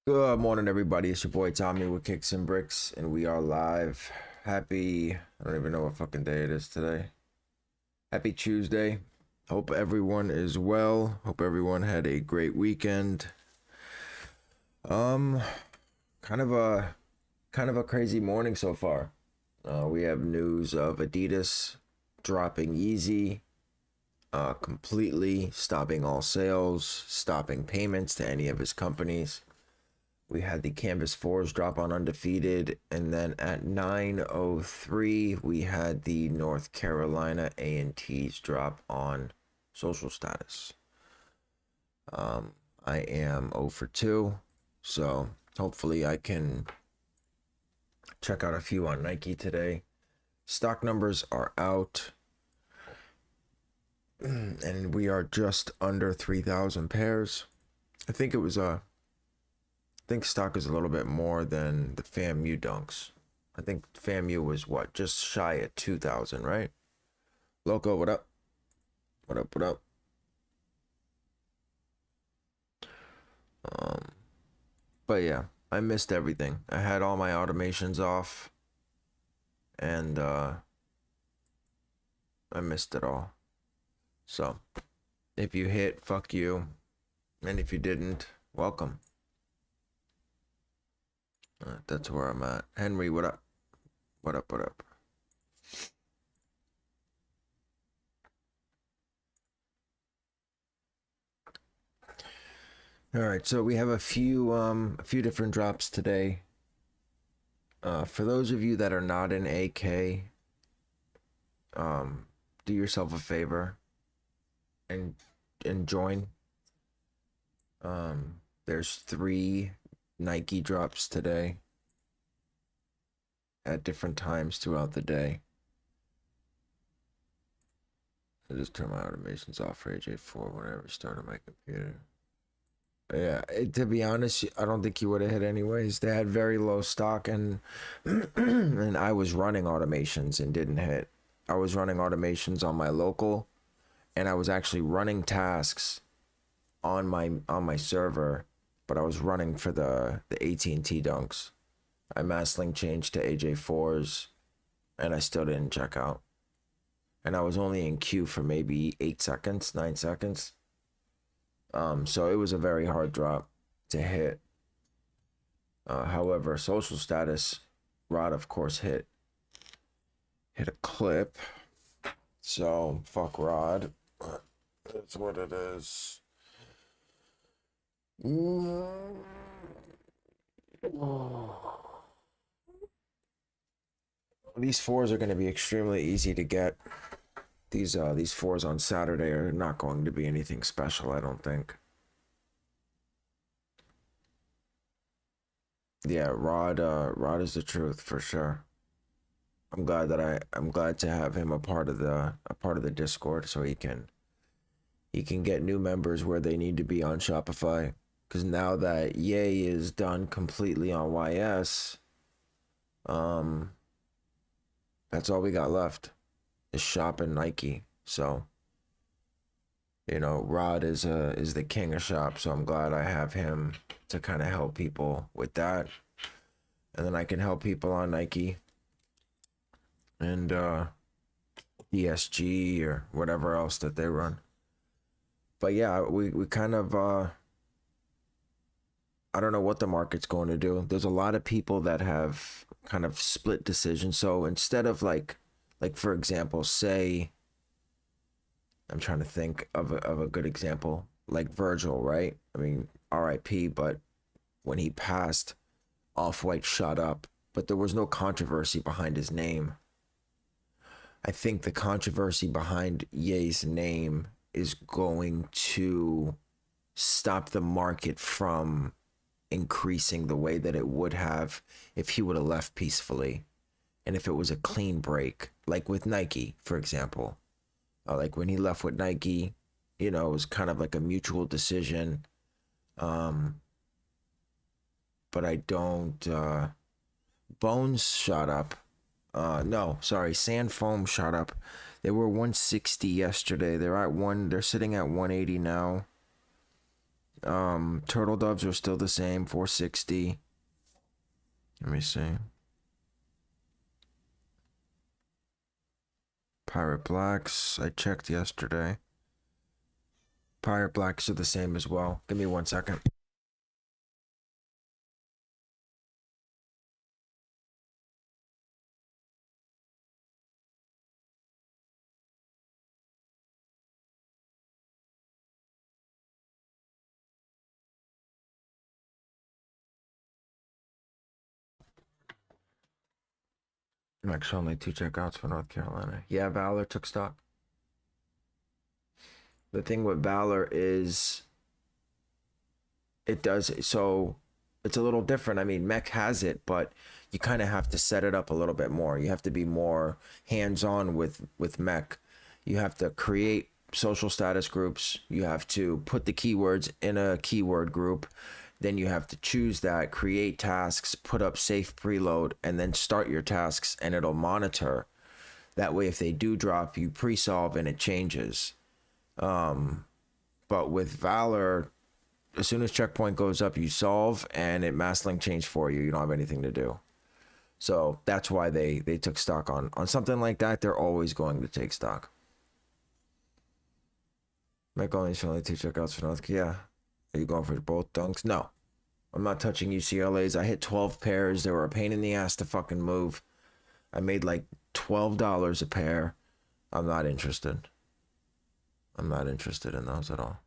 Good morning, everybody. It's your boy Tommy with Kickz and Brickz, and we are live. Happy, I don't even know what fucking day it is today. Happy Tuesday. Hope everyone is well. Hope everyone had a great weekend. Um, kind of a crazy morning so far. We have news of Adidas dropping Yeezy, completely stopping all sales, stopping payments to any of his companies. We had the Canvas 4s drop on Undefeated, and then at 9:03 we had the North Carolina A&Ts drop on Social Status. I am 0 for 2, so hopefully I can check out a few on Nike today. Stock numbers are out, and we are just under 3,000 pairs. I think stock is a little bit more than the FAMU dunks. I think FAMU was what, just shy of 2,000, right? Loco, what up? What up? What up? But yeah, I missed everything. I had all my automations off, and I missed it all. So if you hit, fuck you, and if you didn't, welcome. That's where I'm at. Henry, what up? What up? What up? All right, so we have a few different drops today. For those of you that are not in AK, do yourself a favor and join. There's 3 Nike drops today at different times throughout the day. I just turn my automations off for AJ4 whenever I start on my computer. Yeah, to be honest, I don't think you would have hit anyways. They had very low stock, and and I was running automations and didn't hit. I was running automations on my local, and I was actually running tasks on my server, but I was running for the AT&T dunks. I mass link changed to AJ4s, and I still didn't check out. And I was only in queue for maybe 8 seconds, 9 seconds. So it was a very hard drop to hit. However, Social Status, Rod, of course, hit a clip. So fuck Rod. That's what it is. These 4s are going to be extremely easy to get. These 4s on Saturday are not going to be anything special, I don't think. Yeah, Rod is the truth for sure. I'm glad to have him a part of the Discord, so he can get new members where they need to be on Shopify. Because now that Yay is done completely on YS, that's all we got left is Shop and Nike. So, Rod is the king of Shop, so I'm glad I have him to kind of help people with that, and then I can help people on Nike and ESG or whatever else that they run. But yeah, we kind of I don't know what the market's going to do. There's a lot of people that have kind of split decisions. So instead of like for example, say, I'm trying to think of a good example, like Virgil, right? I mean, RIP, but when he passed, Off-White shot up, but there was no controversy behind his name. I think the controversy behind Ye's name is going to stop the market from increasing the way that it would have if he would have left peacefully, and if it was a clean break, like with Nike, for example. Like when he left with Nike, it was kind of like a mutual decision. But I don't. Bones shot up. No, sorry, Sand Foam shot up. They were 160 yesterday. They're sitting at 180 now. Turtle doves are still the same, 460. Let me see. Pirate blacks, I checked yesterday. Pirate blacks are the same as well. Give me 1 second. Actually, only 2 checkouts for North Carolina. Yeah, Valor took stock. The thing with Valor is it does so it's a little different. I mean, Mek has it, but you kind of have to set it up a little bit more. You have to be more hands-on with Mek. You have to create social status groups. You have to put the keywords in a keyword group. Then you have to choose that, create tasks, put up safe preload, and then start your tasks, and it'll monitor. That way, if they do drop, you pre-solve and it changes. But with Valor, as soon as checkpoint goes up, you solve and it mass link change for you. You don't have anything to do. So that's why they took stock on something like that. They're always going to take stock. Mek only is only 2 checkouts for North. Yeah. Are you going for both dunks? No. I'm not touching UCLA's. I hit 12 pairs. They were a pain in the ass to fucking move. I made like $12 a pair. I'm not interested. I'm not interested in those at all.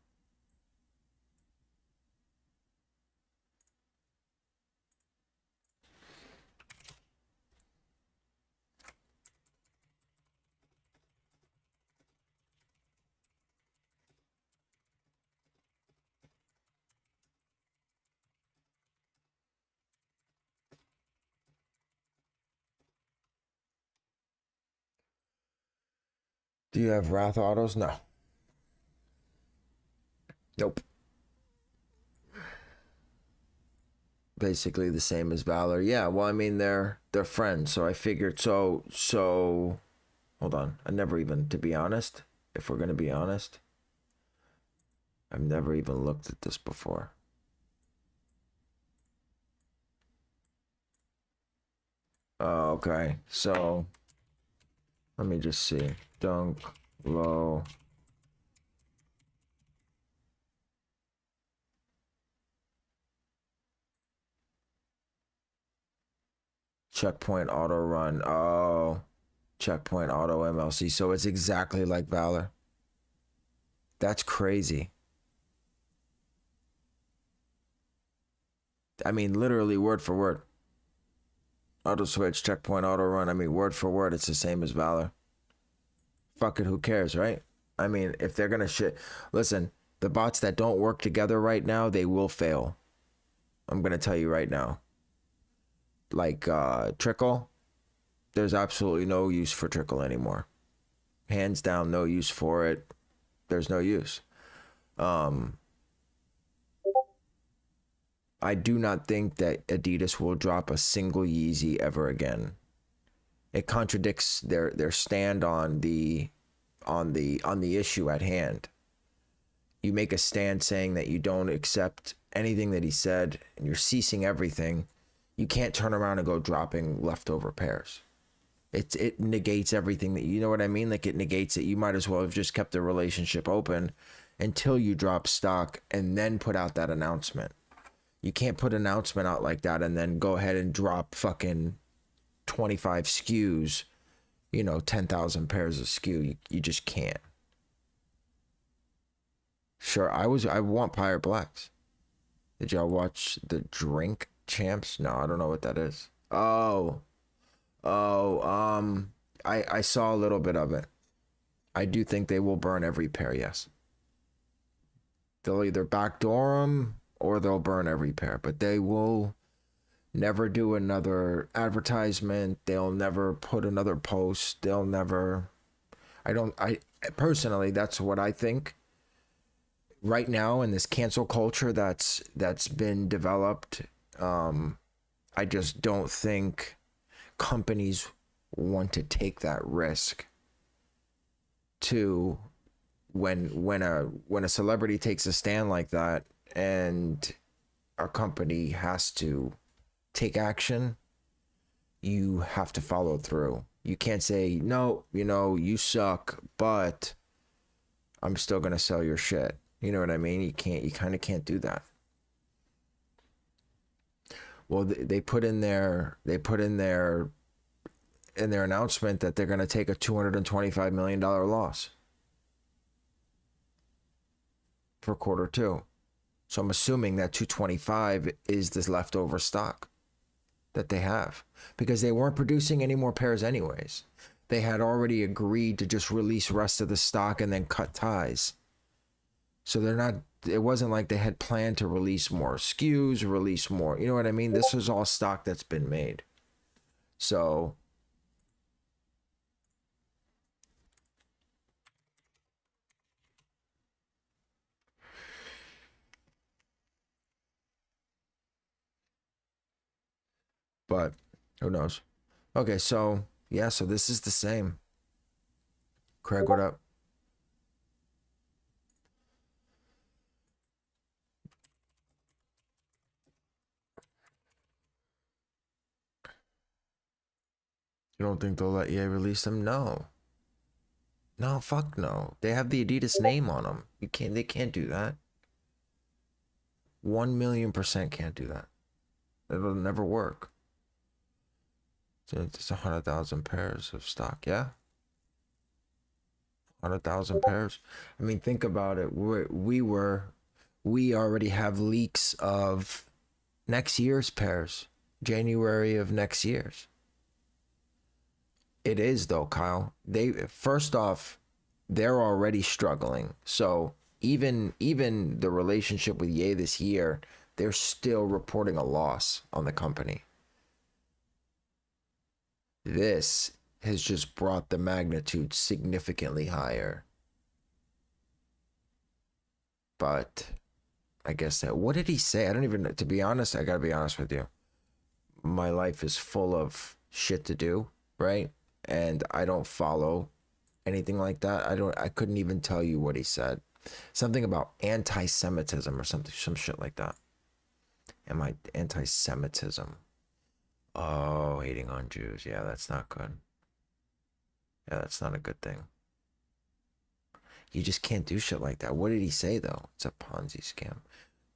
Do you have Wrath autos? No. Nope. Basically the same as Valor. Yeah, well, I mean they're friends, so I figured so hold on. I never even, to be honest, if we're gonna be honest, I've never even looked at this before. Oh, okay. So let me just see. Dunk low. Checkpoint auto run. Oh, checkpoint auto MLC. So it's exactly like Valor. That's crazy. I mean, literally word for word. Auto switch, checkpoint auto run. I mean, word for word, it's the same as Valor. Fuck it, who cares, right? I mean, if they're gonna shit, listen, the bots that don't work together right now, they will fail. I'm gonna tell you right now. Like Trickle, there's absolutely no use for Trickle anymore. Hands down, no use for it. There's no use. I do not think that Adidas will drop a single Yeezy ever again. It contradicts their stand on the issue at hand. You make a stand saying that you don't accept anything that he said and you're ceasing everything. You can't turn around and go dropping leftover pairs. It negates everything that, you know what I mean? Like, it negates it. You might as well have just kept the relationship open until you drop stock and then put out that announcement. You can't put an announcement out like that and then go ahead and drop fucking 25 SKUs, 10,000 pairs of SKU. You just can't. Sure, I want Pirate Blacks. Did y'all watch the Drink Champs? No, I don't know what that is. I saw a little bit of it. I do think they will burn every pair, yes. They'll either backdoor them or they'll burn every pair, but they will never do another advertisement. They'll never put another post. They'll never, I personally, that's what I think. Right now in this cancel culture that's been developed, I just don't think companies want to take that risk to when a celebrity takes a stand like that and our company has to take action, you have to follow through. You can't say, no, you suck, but I'm still going to sell your shit. You know what I mean? You kind of can't do that. Well, they put in their announcement that they're going to take a $225 million loss for quarter two. So I'm assuming that 225 is this leftover stock that they have, because they weren't producing any more pairs anyways. They had already agreed to just release rest of the stock and then cut ties. So it wasn't like they had planned to release more SKUs, release more, you know what I mean? This was all stock that's been made. So but who knows? Okay, so yeah, so this is the same. Craig, what up? You don't think they'll let EA release them? No. No, fuck no. They have the Adidas name on them. They can't do that. 1,000,000% can't do that. It'll never work. So it's 100,000 pairs of stock, yeah? 100,000 pairs. I mean, think about it. We already have leaks of next year's pairs, January of next year's. It is though, Kyle. First off, they're already struggling. So even the relationship with Ye this year, they're still reporting a loss on the company. This has just brought the magnitude significantly higher. But I guess that, what did he say? I don't even, to be honest, I gotta be honest with you. My life is full of shit to do, right? And I don't follow anything like that. I couldn't even tell you what he said. Something about anti-Semitism or something, some shit like that. Am I anti-Semitism? Oh, hating on Jews. Yeah, that's not good. Yeah, that's not a good thing. You just can't do shit like that. What did he say though? It's a Ponzi scam.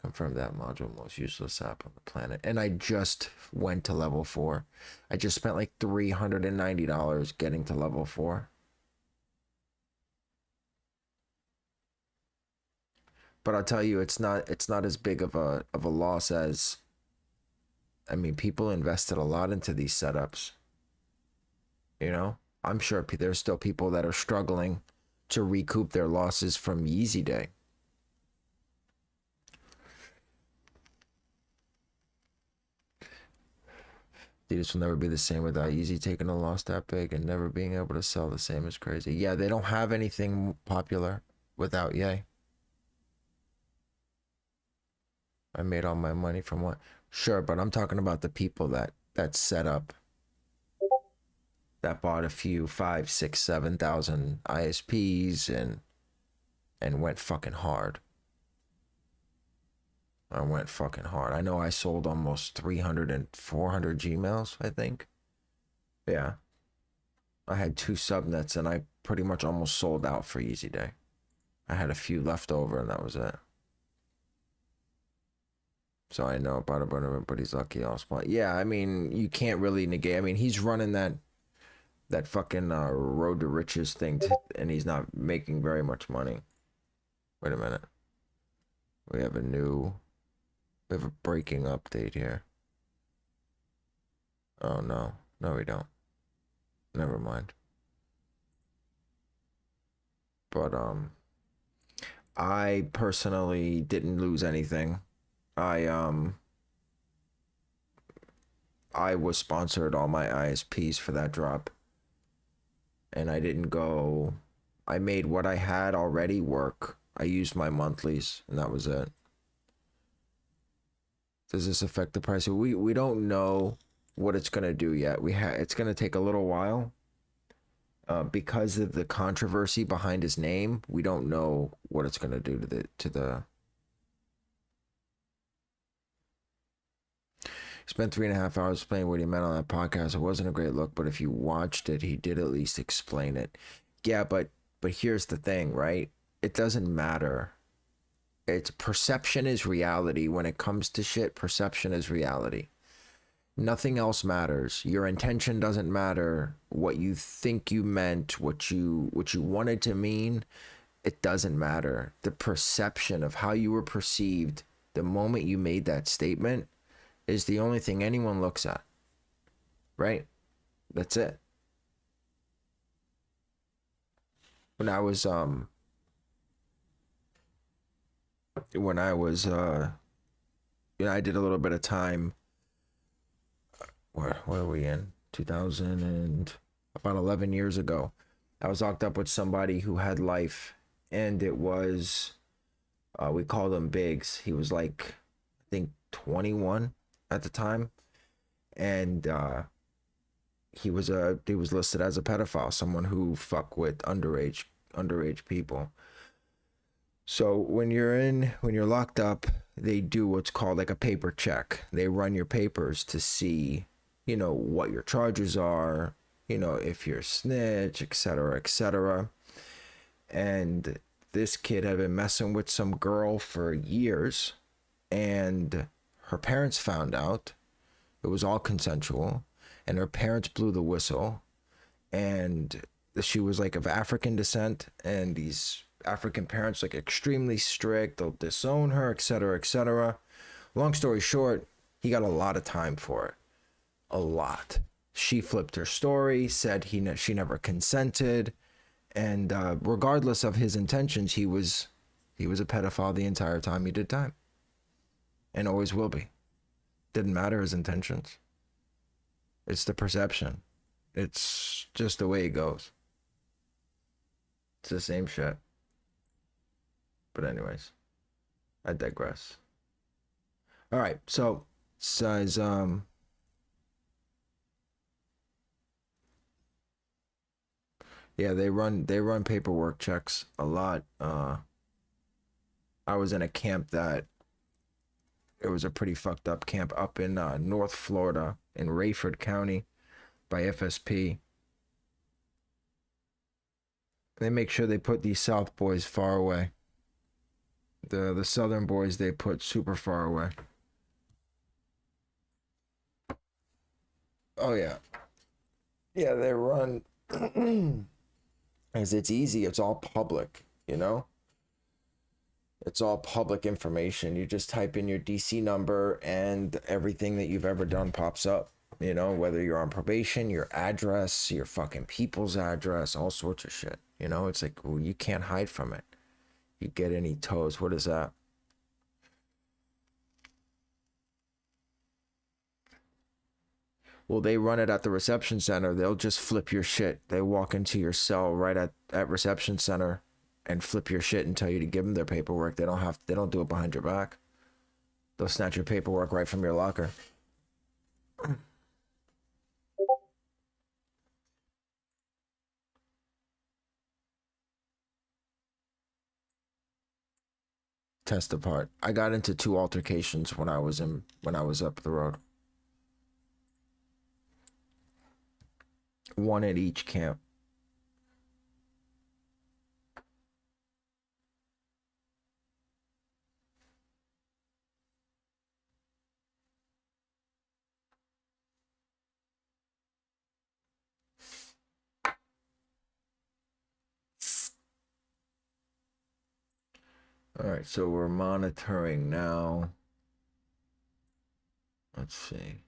Confirm that module, most useless app on the planet. And I just went to level 4. I just spent like $390 getting to level 4. But I'll tell you, it's not as big of a loss as, I mean, people invested a lot into these setups. You know, I'm sure there's still people that are struggling to recoup their losses from Yeezy Day. Adidas will never be the same without Yeezy taking a loss that big and never being able to sell the same is crazy. Yeah, they don't have anything popular without Ye. I made all my money from what? Sure, but I'm talking about the people that set up, that bought a few 5, 6, 7,000 ISPs and went fucking hard. I went fucking hard. I know I sold almost 300 and 400 G-Mailz, I think. Yeah. I had 2 subnets and I pretty much almost sold out for Yeezy Day. I had a few left over and that was it. So I know about it, but he's lucky all spot. Yeah, I mean, you can't really negate. I mean, he's running that fucking road to riches thing, and he's not making very much money. Wait a minute. We have a breaking update here. Oh no, we don't. Never mind. But I personally didn't lose anything. I was sponsored all my ISPs for that drop. And I didn't go, I made what I had already work. I used my monthlies and that was it. Does this affect the price? We don't know what it's going to do yet. It's going to take a little while. Because of the controversy behind his name, we don't know what it's going to do to the Spent 3.5 hours explaining what he meant on that podcast. It wasn't a great look, but if you watched it, he did at least explain it. Yeah, but here's the thing, right? It doesn't matter. It's perception is reality. When it comes to shit, perception is reality. Nothing else matters. Your intention doesn't matter. What you think you meant, what you wanted to mean, it doesn't matter. The perception of how you were perceived the moment you made that statement is the only thing anyone looks at. Right? That's it. When I was I did a little bit of time. Where are we in? 2000 and about 11 years ago. I was locked up with somebody who had life, and it was we called him Biggs. He was like, I think 21 at the time, and he was listed as a pedophile, someone who fuck with underage people. So when you're locked up, they do what's called like a paper check. They run your papers to see, what your charges are, if you're a snitch, etc., etc. And this kid had been messing with some girl for years, and her parents found out. It was all consensual, and her parents blew the whistle, and she was like of African descent, and these African parents like extremely strict. They'll disown her, etc., etc. Long story short, he got a lot of time for it. A lot. She flipped her story, said she never consented, and regardless of his intentions, he was a pedophile the entire time he did time, and always will be. Didn't matter his intentions. It's the perception. It's just the way it goes. It's the same shit. But anyways, I digress. All right, so says yeah, they run paperwork checks a lot. I was in a camp that it was a pretty fucked up camp up in North Florida in Rayford County by FSP. They make sure they put these South boys far away. The Southern boys they put super far away. Oh yeah. Yeah, they run as it's easy, it's all public, It's all public information. You just type in your DC number and everything that you've ever done pops up. Whether you're on probation, your address, your fucking people's address, all sorts of shit. It's like, well, you can't hide from it. You get any toes. What is that? Well, they run it at the reception center. They'll just flip your shit. They walk into your cell right at reception center and flip your shit and tell you to give them their paperwork. They don't do it behind your back. They'll snatch your paperwork right from your locker. Test apart. I got into 2 altercations when I was up the road. One at each camp. All right, so we're monitoring now. Let's see.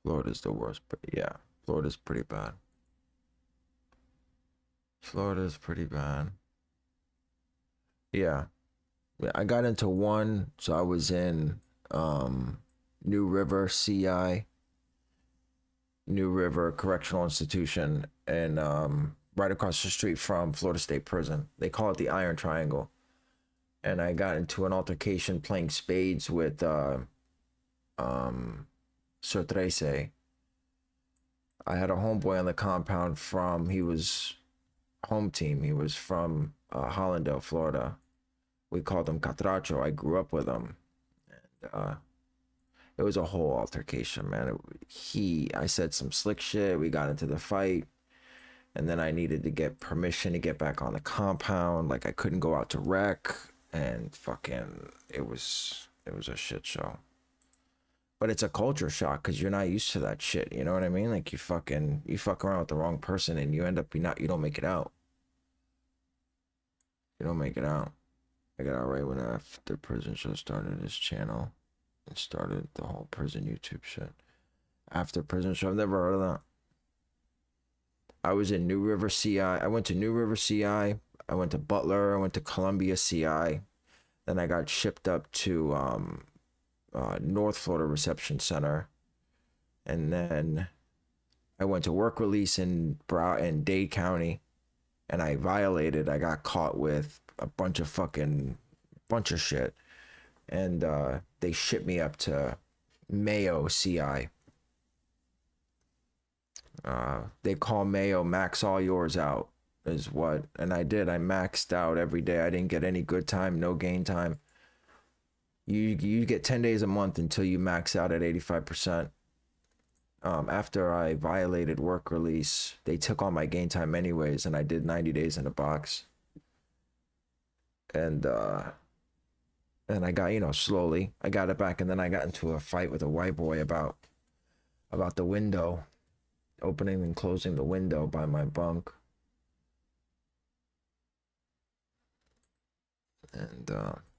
Florida's the worst, but yeah, Florida's pretty bad. Florida's pretty bad. Yeah. I got into one, so I was in New River CI, New River Correctional Institution, and right across the street from Florida State Prison. They call it the Iron Triangle. And I got into an altercation playing spades with Sir Trece. I had a homeboy on the compound he was home team. He was from Hollandale, Florida. We called him Catracho. I grew up with him. And It was a whole altercation, man. I said some slick shit. We got into the fight, and then I needed to get permission to get back on the compound. Like I couldn't go out to rec, and fucking, it was a shit show. But it's a culture shock because you're not used to that shit. You know what I mean? Like you fuck around with the wrong person, and you end up you don't make it out. You don't make it out. I got out right when after prison show started his channel. And started the whole prison YouTube shit. After prison show, I've never heard of that. I was in New River CI. I went to New River CI. I went to Butler. I went to Columbia CI. Then I got shipped up to North Florida Reception Center. And then I went to work release in Dade County. And I got caught with a bunch of shit. And they shipped me up to Mayo CI. They call Mayo max all yours out is what, and I did. I maxed out every day. I didn't get any good time, no gain time. You get 10 days a month until you max out at 85%. After I violated work release, they took all my gain time anyways, and I did 90 days in a box. And I got, slowly, I got it back, and then I got into a fight with a white boy about the window, opening and closing the window by my bunk. And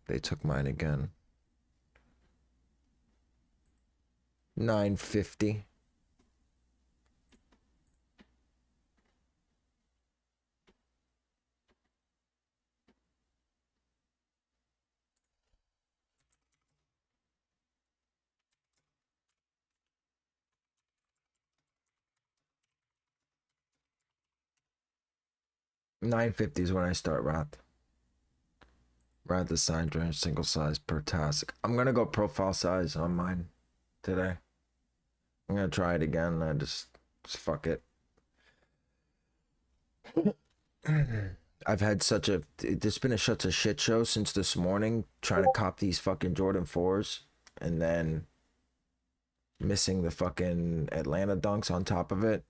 they took mine again. $9.50. $9.50 is when I start Wrath. Wrath the sign range, single size per task. I'm gonna go profile size on mine today. I'm gonna try it again. I just fuck it. I've had there's been such a shit show since this morning trying to cop these fucking Jordan 4s and then missing the fucking Atlanta dunks on top of it.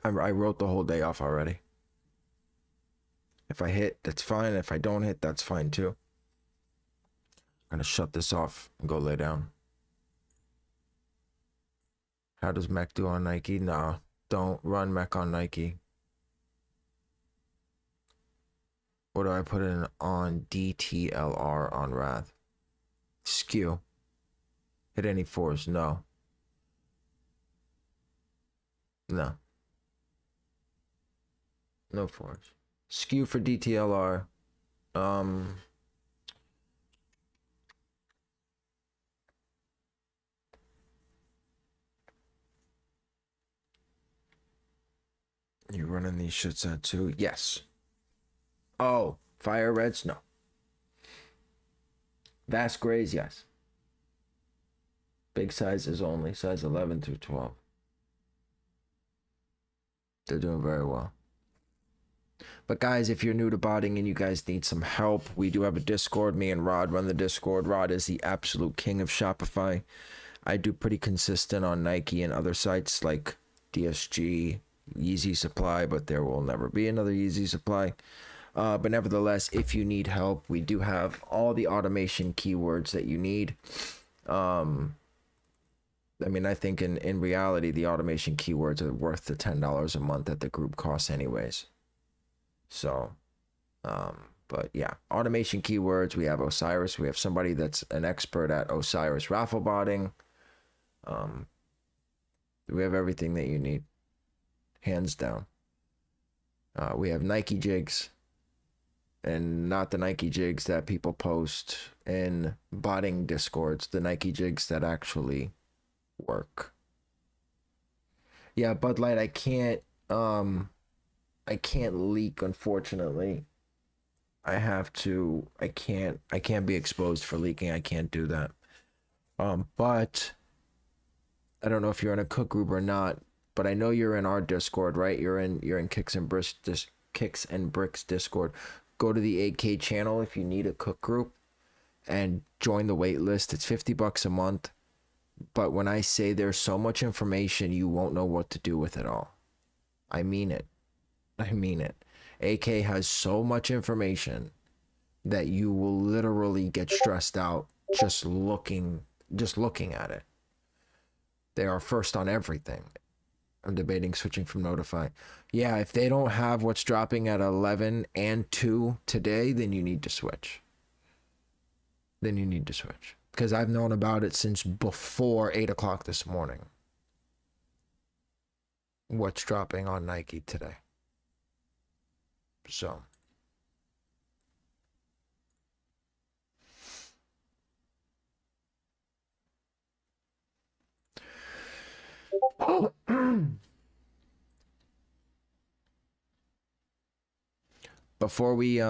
I wrote the whole day off already. If I hit, that's fine. If I don't hit, that's fine too. I'm gonna shut this off and go lay down. How does Mek do on Nike? Nah, don't run Mek on Nike. What do I put in on DTLR on Wrath? Skew. Hit any 4s? No. No. No 4s. Skew for DTLR. You running these shits at 2? Yes. Oh, fire reds? No. Vast grays? Yes. Big sizes only, size 11 through 12. They're doing very well. But guys, if you're new to botting and you guys need some help, we do have a Discord. Me and Rod run the Discord. Rod is the absolute king of Shopify. I do pretty consistent on Nike and other sites like DSG, Yeezy Supply, but there will never be another Yeezy Supply. But nevertheless, if you need help, we do have all the automation keywords that you need. I mean, I think in reality, the automation keywords are worth the $10 a month that the group costs anyways. So, but yeah, automation keywords. We have Osiris. We have somebody that's an expert at Osiris raffle botting. We have everything that you need, hands down. We have Nike jigs, and not the Nike jigs that people post in botting discords, the Nike jigs that actually work. Yeah, Bud Light, I can't leak, unfortunately. I can't be exposed for leaking. I can't do that. But I don't know if you're in a cook group or not, but I know you're in our Discord, right? You're in Kickz and Brickz Discord. Go to the 8K channel if you need a cook group. and join the wait list. It's $50 a month. But when I say there's so much information, you won't know what to do with it all. I mean it. I mean it. AK has so much information that you will literally get stressed out just looking at it. They are first on everything. I'm debating switching from Notify. Yeah, if they don't have what's dropping at 11 and 2 today, then you need to switch. Because I've known about it since before 8 o'clock this morning. What's dropping on Nike today. So. Before we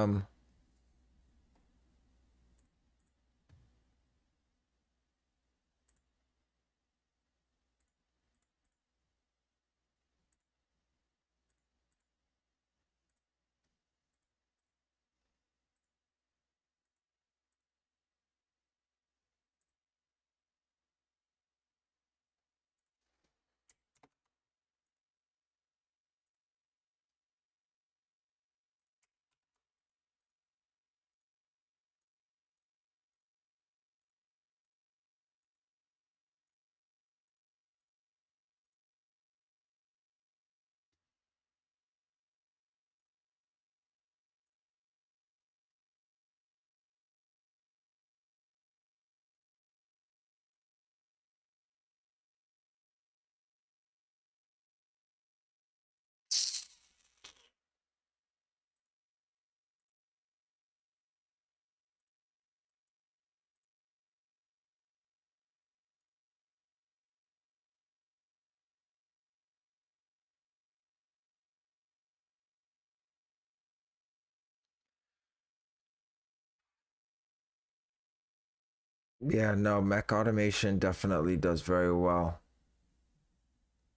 yeah, no, Mek automation definitely does very well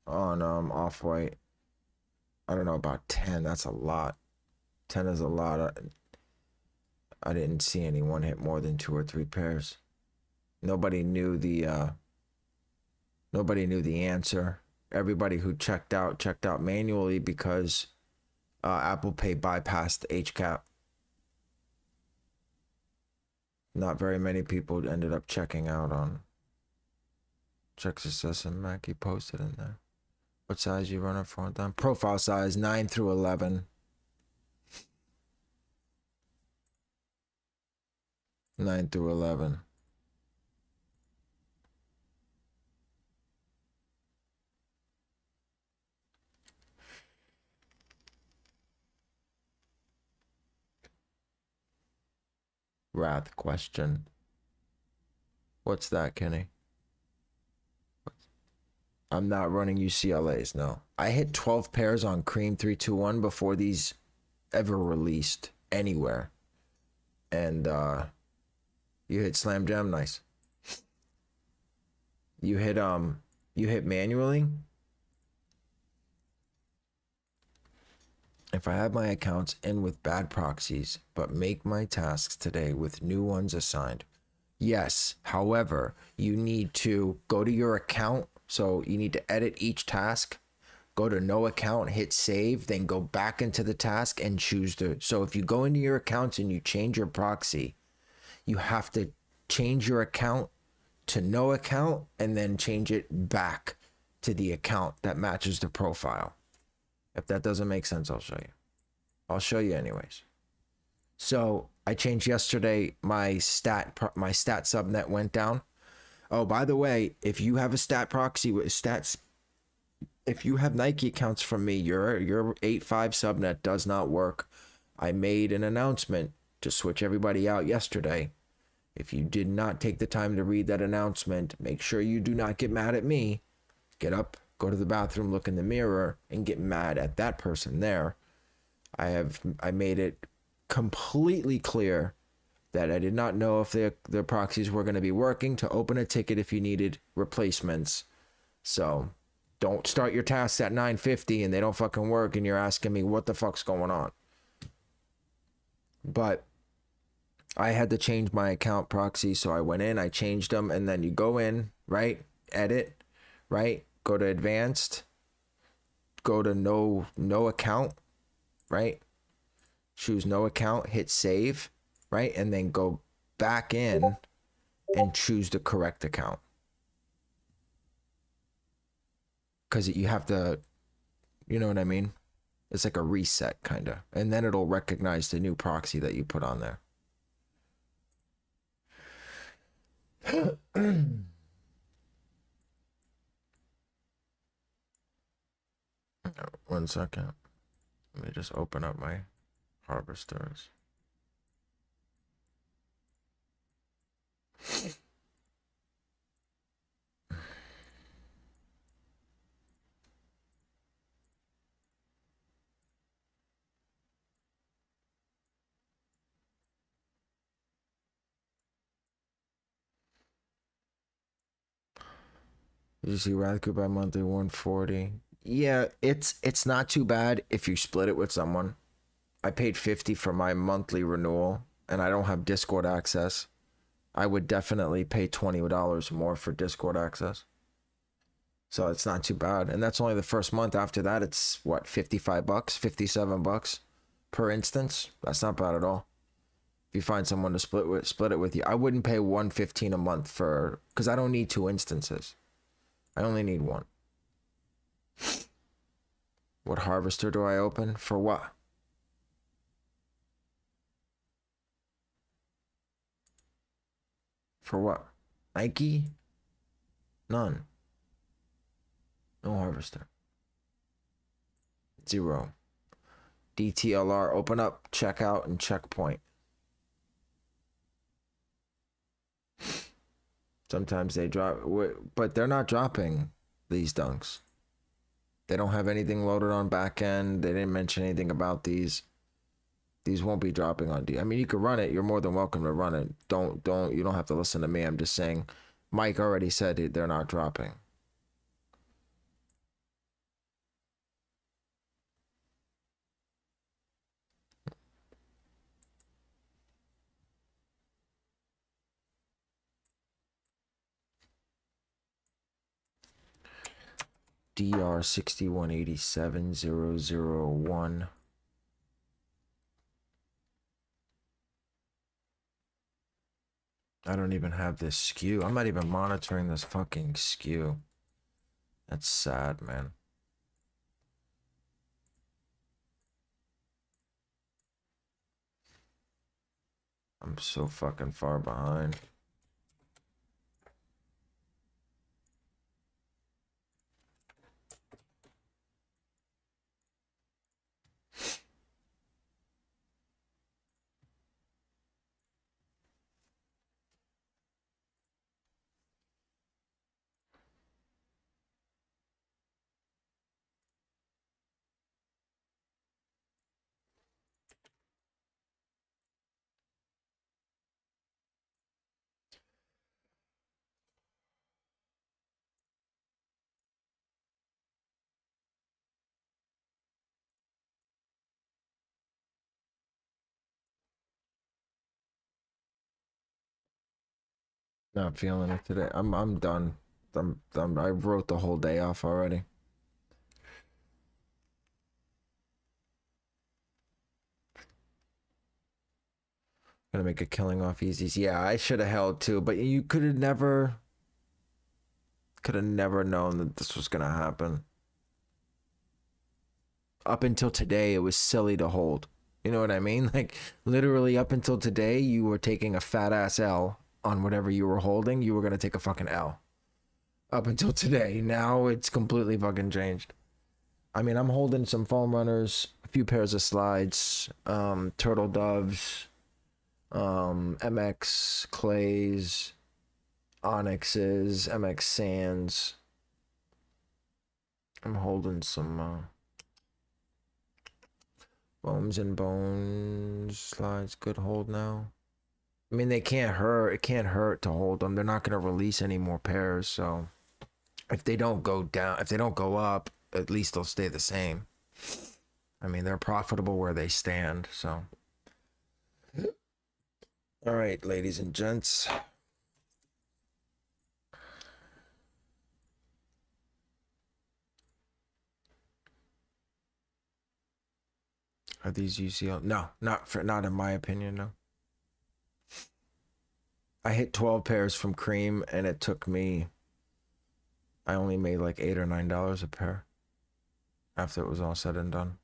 on Off-White. I don't know about 10. That's a lot. 10 is a lot. I didn't see anyone hit more than 2 or 3 pairs. Nobody knew the answer. Everybody who checked out manually because Apple Pay bypassed the HCAP. Not very many people ended up checking out on check success and Mek. He posted in there. What size you running for them? Profile size 9 through 11. 9 through 11. Wrath question. What's that, Kenny? I'm not running UCLAs, no. I hit 12 pairs on Cream 321 before these ever released anywhere. And you hit Slam Jam, nice. You hit manually? If I have my accounts in with bad proxies, but make my tasks today with new ones assigned. Yes, however, you need to go to your account. So you need to edit each task, go to no account, hit save, then go back into the task and choose the. So if you go into your accounts and you change your proxy, you have to change your account to no account and then change it back to the account that matches the profile. If that doesn't make sense, I'll show you. I'll show you anyways. So I changed yesterday. My stat subnet went down. Oh, by the way, if you have a stat proxy with stats, if you have Nike accounts from me, your 8.5 subnet does not work. I made an announcement to switch everybody out yesterday. If you did not take the time to read that announcement, make sure you do not get mad at me. Get up, go to the bathroom, look in the mirror, and get mad at that person there. I made it completely clear that I did not know if the proxies were going to be working, to open a ticket if you needed replacements. So don't start your tasks at 9:50 and they don't fucking work and you're asking me what the fuck's going on. But I had to change my account proxy, so I went in, I changed them, and then you go in, right? Edit, right? Go to advanced, go to no account, right? Choose no account, hit save, right? And then go back in and choose the correct account. Because you have to, you know what I mean? It's like a reset, kind of. And then it'll recognize the new proxy that you put on there. 1 second. Let me just open up my harvesters. Did you see Radku by monthly 140? Yeah, it's not too bad if you split it with someone. I paid 50 for my monthly renewal and I don't have Discord access. I would definitely pay $20 more for Discord access. So it's not too bad. And that's only the first month. After that, it's what, 55 bucks, 57 bucks per instance. That's not bad at all. If you find someone to split it with you. I wouldn't pay $115 a month for, because I don't need 2 instances. I only need 1. What harvester do I open? For what? For what? Nike? None. No harvester. 0. DTLR, open up, checkout, and checkpoint. Sometimes they drop, but they're not dropping these dunks. They don't have anything loaded on back end. They didn't mention anything about these. These won't be dropping on D. I mean, you can run it. You're more than welcome to run it. You don't have to listen to me. I'm just saying, Mike already said they're not dropping. DR 6187001. I don't even have this SKU. I'm not even monitoring this fucking SKU. That's sad, man. I'm so fucking far behind. Not feeling it today. I'm done. I wrote the whole day off already. Gonna make a killing off Yeezys. Yeah, I should have held too, but you could have never known that this was gonna happen. Up until today, it was silly to hold. You know what I mean? Like, literally up until today, you were taking a fat ass L on whatever you were holding. You were gonna take a fucking L. Up until today. Now it's completely fucking changed. I mean, I'm holding some foam runners, a few pairs of slides, turtle doves, MX clays, onyxes, MX sands. I'm holding some Bones and bones slides. Good hold now. I mean, they can't hurt. It can't hurt to hold them. They're not going to release any more pairs. So if they don't go down, if they don't go up, at least they'll stay the same. I mean, they're profitable where they stand. So All right, ladies and gents. Are these UCL? No, not in my opinion, no. I hit 12 pairs from Cream and it took me, I only made like $8 or $9 a pair after it was all said and done.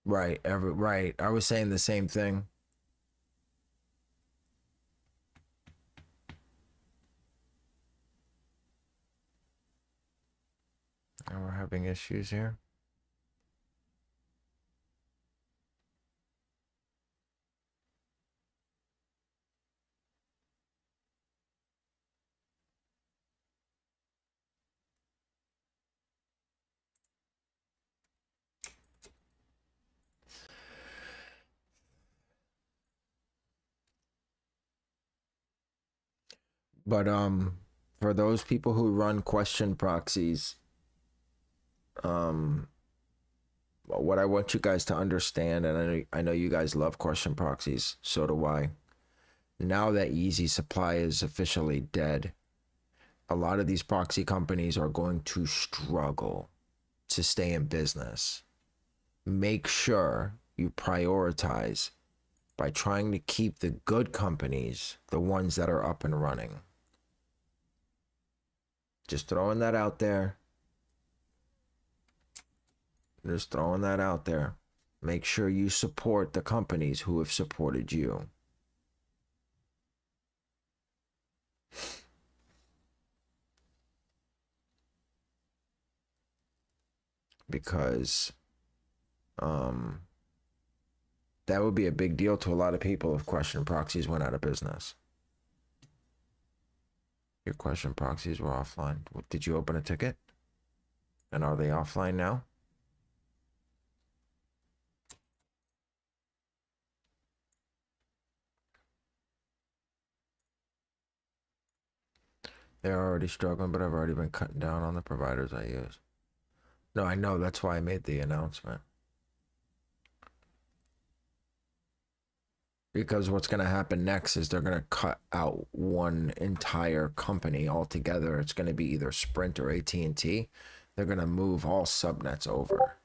Right. I was saying the same thing. Now we're having issues here. But for those people who run question proxies, um what I want you guys to understand, and I know you guys love question proxies, so do I. Now that Yeezy supply is officially dead, a lot of these proxy companies are going to struggle to stay in business. Make sure you prioritize by trying to keep the good companies, the ones that are up and running. Just throwing that out there. Just throwing that out there. Make sure you support the companies who have supported you. Because that would be a big deal to a lot of people if question proxies went out of business. Your question proxies were offline. Did you open a ticket? And are they offline now? They're already struggling, but I've already been cutting down on the providers I use. No, I know. That's why I made the announcement. Because what's going to happen next is they're going to cut out one entire company altogether. It's going to be either Sprint or AT&T. They're going to move all subnets over.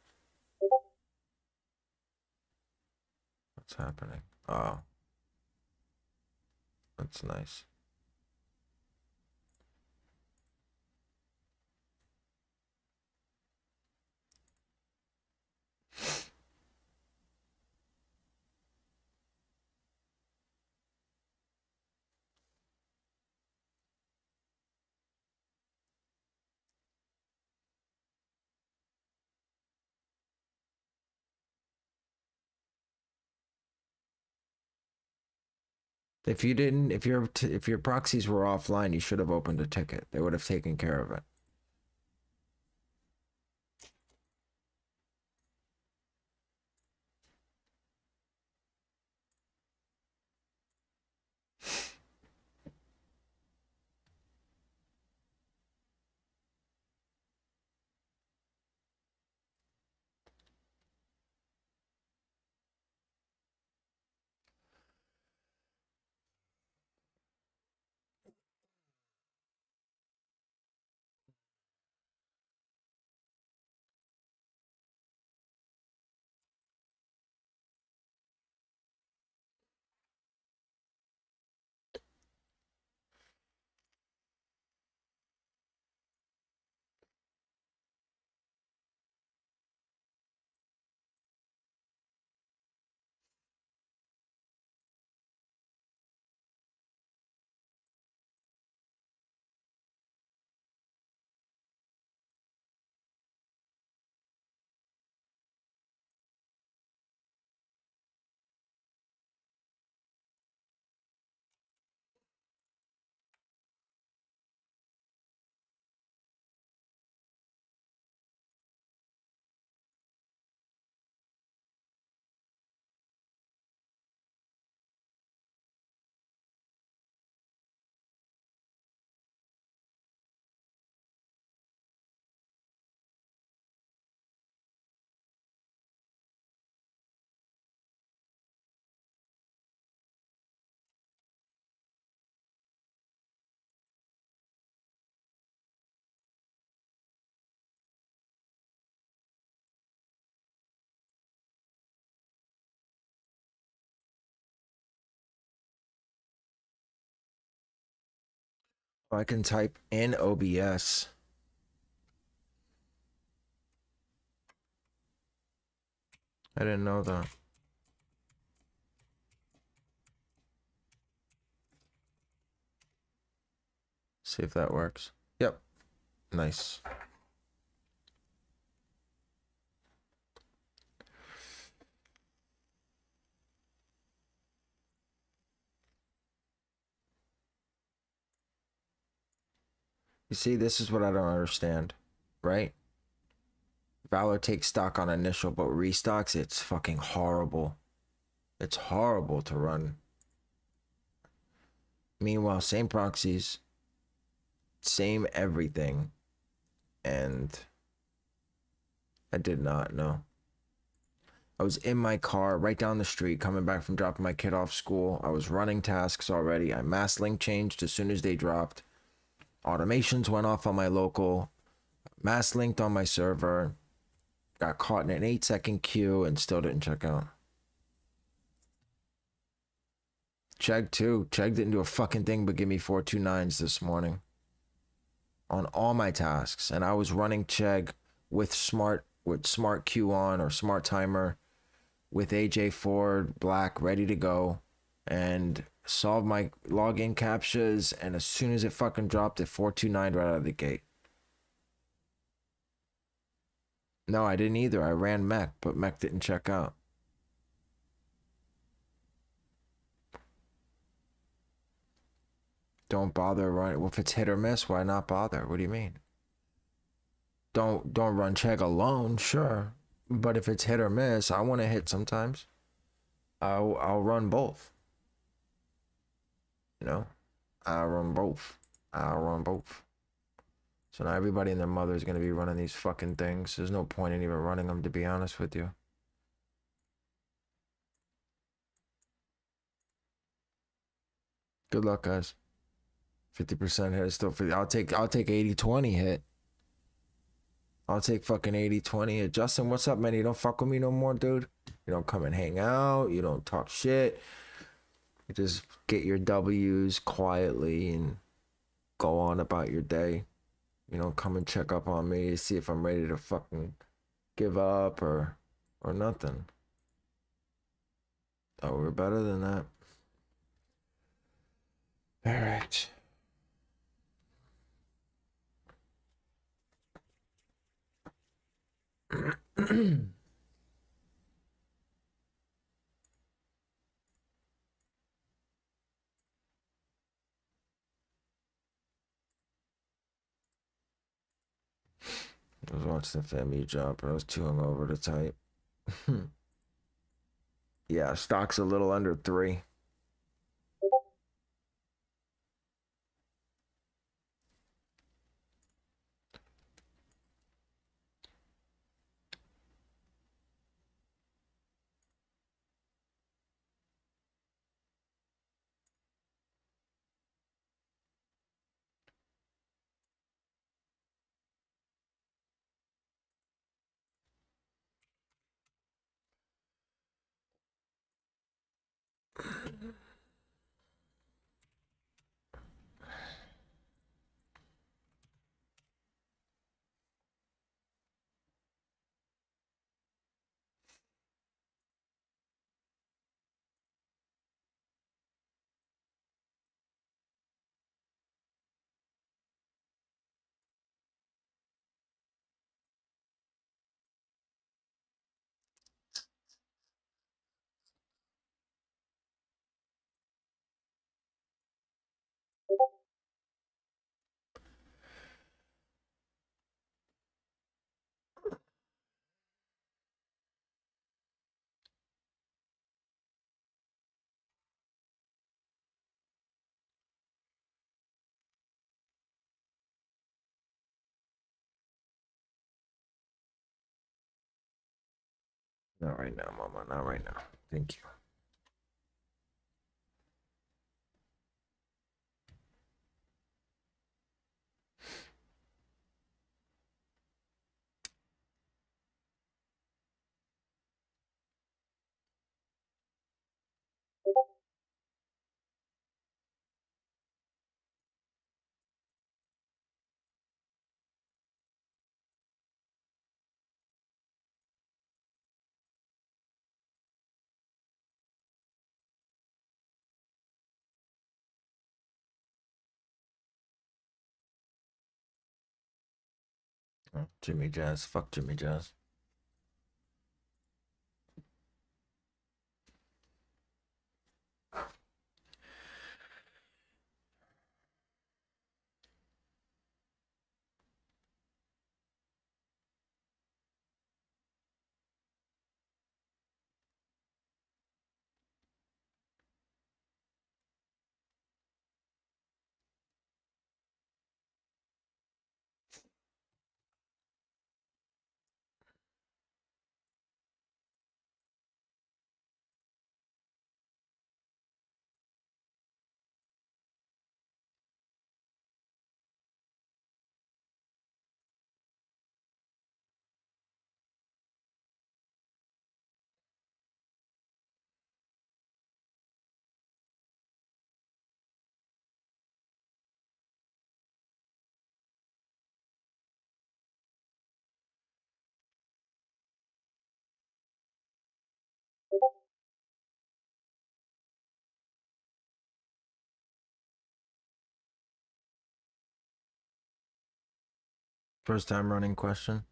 What's happening? Oh, that's nice. If you didn't, if your proxies were offline, you should have opened a ticket. They would have taken care of it. I can type in OBS. I didn't know that. See if that works. Yep. Nice. You see, this is what I don't understand, right? Valor takes stock on initial, but restocks, it's fucking horrible. It's horrible to run. Meanwhile, same proxies, same everything, and I did not know. I was in my car right down the street coming back from dropping my kid off school. I was running tasks already. I mass link changed as soon as they dropped. Automations went off on my local. Mass linked on my server. Got caught in an 8-second queue and still didn't check out. Chegg too. Chegg didn't do a fucking thing but give me 429s this morning on all my tasks, and I was running Chegg with smart queue on or smart timer with AJ Ford Black ready to go, and solved my login captchas, and as soon as it fucking dropped, it 429 right out of the gate. No, I didn't either. I ran Mek, but Mek didn't check out. Don't bother running. Well, if it's hit or miss, why not bother? What do you mean? Don't run Chegg alone, sure. But if it's hit or miss, I want to hit sometimes. I'll run both. You know? I'll run both. I'll run both. So now everybody and their mother is going to be running these fucking things. There's no point in even running them, to be honest with you. Good luck, guys. 50% hit is still 50. I'll take 80-20 hit. I'll take fucking 80-20 hit. Justin, what's up, man? You don't fuck with me no more, dude? You don't come and hang out. You don't talk shit. You just get your W's quietly and go on about your day. You know, come and check up on me, see if I'm ready to fucking give up or nothing. Oh, we're better than that. All right. I was watching the FAMU job, but I was too hungover to type. Yeah, stock's a little under 3. Not right now, mama. Not right now. Thank you. GMAILZ. Fuck GMAILZ. First time running question.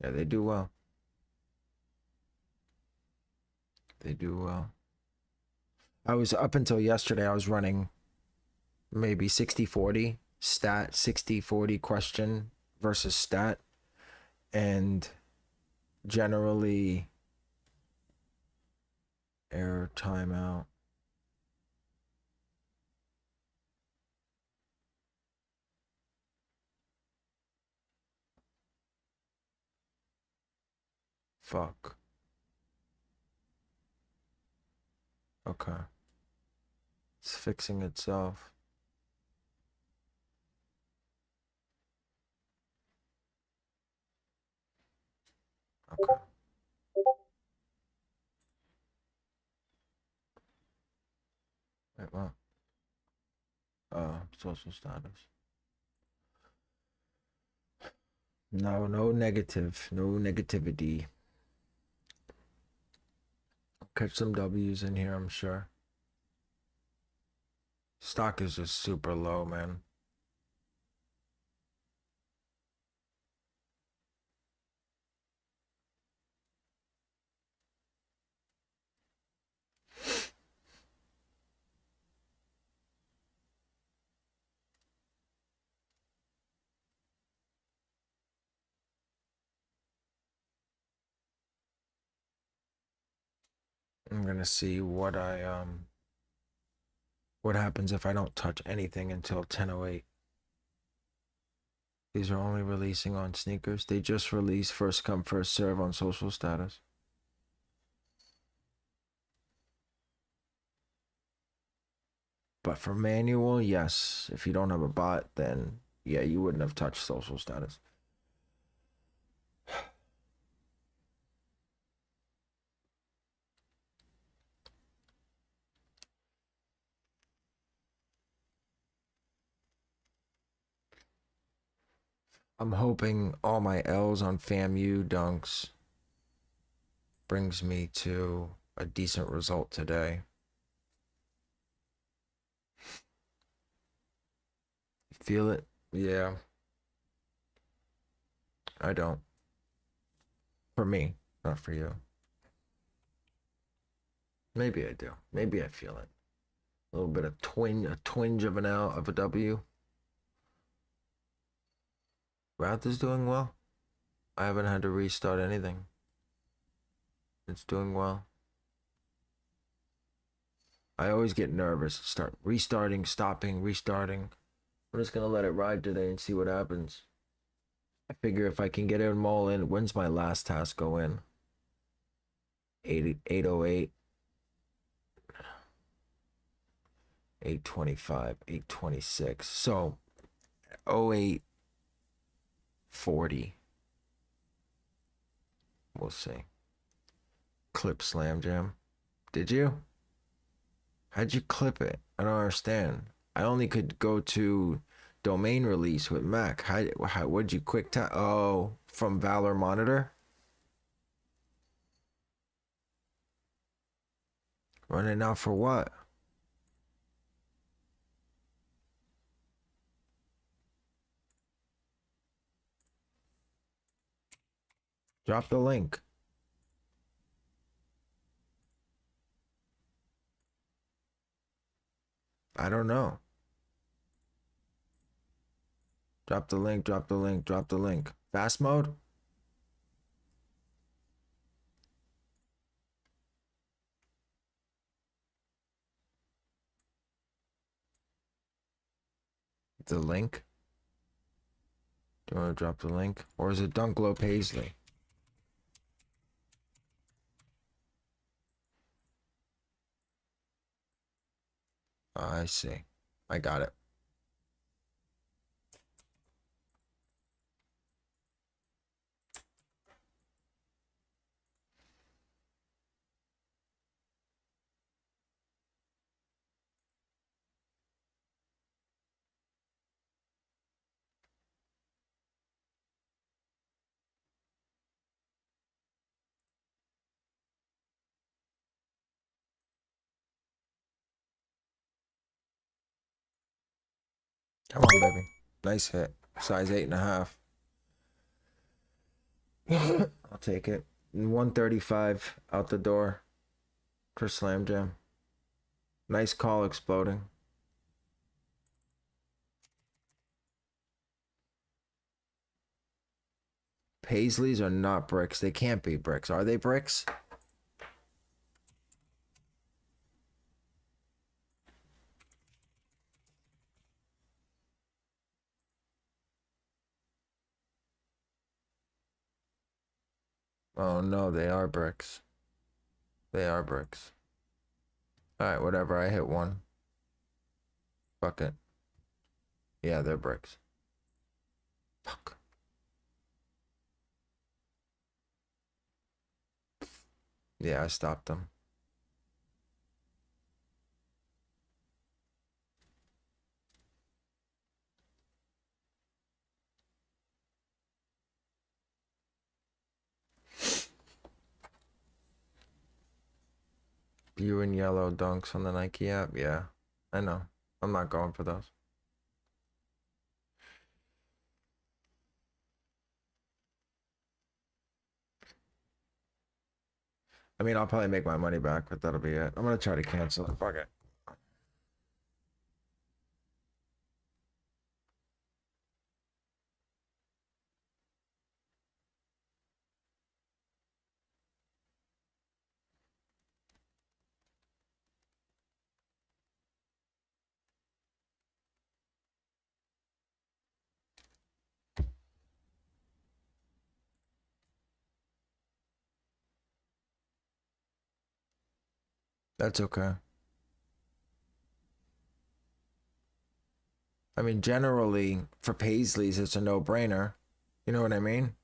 Yeah, they do well. They do well. I was up until yesterday, I was running maybe 60-40 stat, 60-40 question versus stat. And generally error timeout. Fuck. Okay. It's fixing itself. Okay. Wait, what? Social status. No negative. No negativity. Catch some W's in here, I'm sure. Stock is just super low, man. I'm gonna see what what happens if I don't touch anything until 10:08. These are only releasing on sneakers. They just released first come first serve on social status. But for manual, yes. If you don't have a bot, then yeah, you wouldn't have touched social status. I'm hoping all my L's on FAMU dunks brings me to a decent result today. Feel it? Yeah. I don't. For me, not for you. Maybe I do. Maybe I feel it. A little bit of a twinge of an L of a W. Routh is doing well. I haven't had to restart anything. It's doing well. I always get nervous. Start restarting, stopping, restarting. I'm just gonna let it ride today and see what happens. I figure if I can get them all in, when's my last task go in? 808, 825, 826. So 0840. We'll see. Clip Slam Jam. Did you? How'd you clip it? I don't understand. I only could go to domain release with Mek. What'd you quick time? Oh, from Valor Monitor? Running out for what? Drop the link. I don't know. Drop the link, drop the link, drop the link. Fast mode? The link? Do you want to drop the link? Or is it Dunklo Paisley? Oh, I see. I got it. Come on, baby. Nice hit. Size 8.5. I'll take it. 135 out the door for Slam Jam. Nice call exploding. Paisleys are not Brickz. They can't be Brickz. Are they Brickz? Oh no, they are Brickz. They are Brickz. Alright, whatever. I hit one. Fuck it. Yeah, they're Brickz. Fuck. Yeah, I stopped them. Blue and yellow dunks on the Nike app. Yeah, I know. I'm not going for those. I mean, I'll probably make my money back, but that'll be it. I'm gonna try to cancel it. Fuck it. That's okay. I mean, generally, for Paisleys, it's a no-brainer. You know what I mean?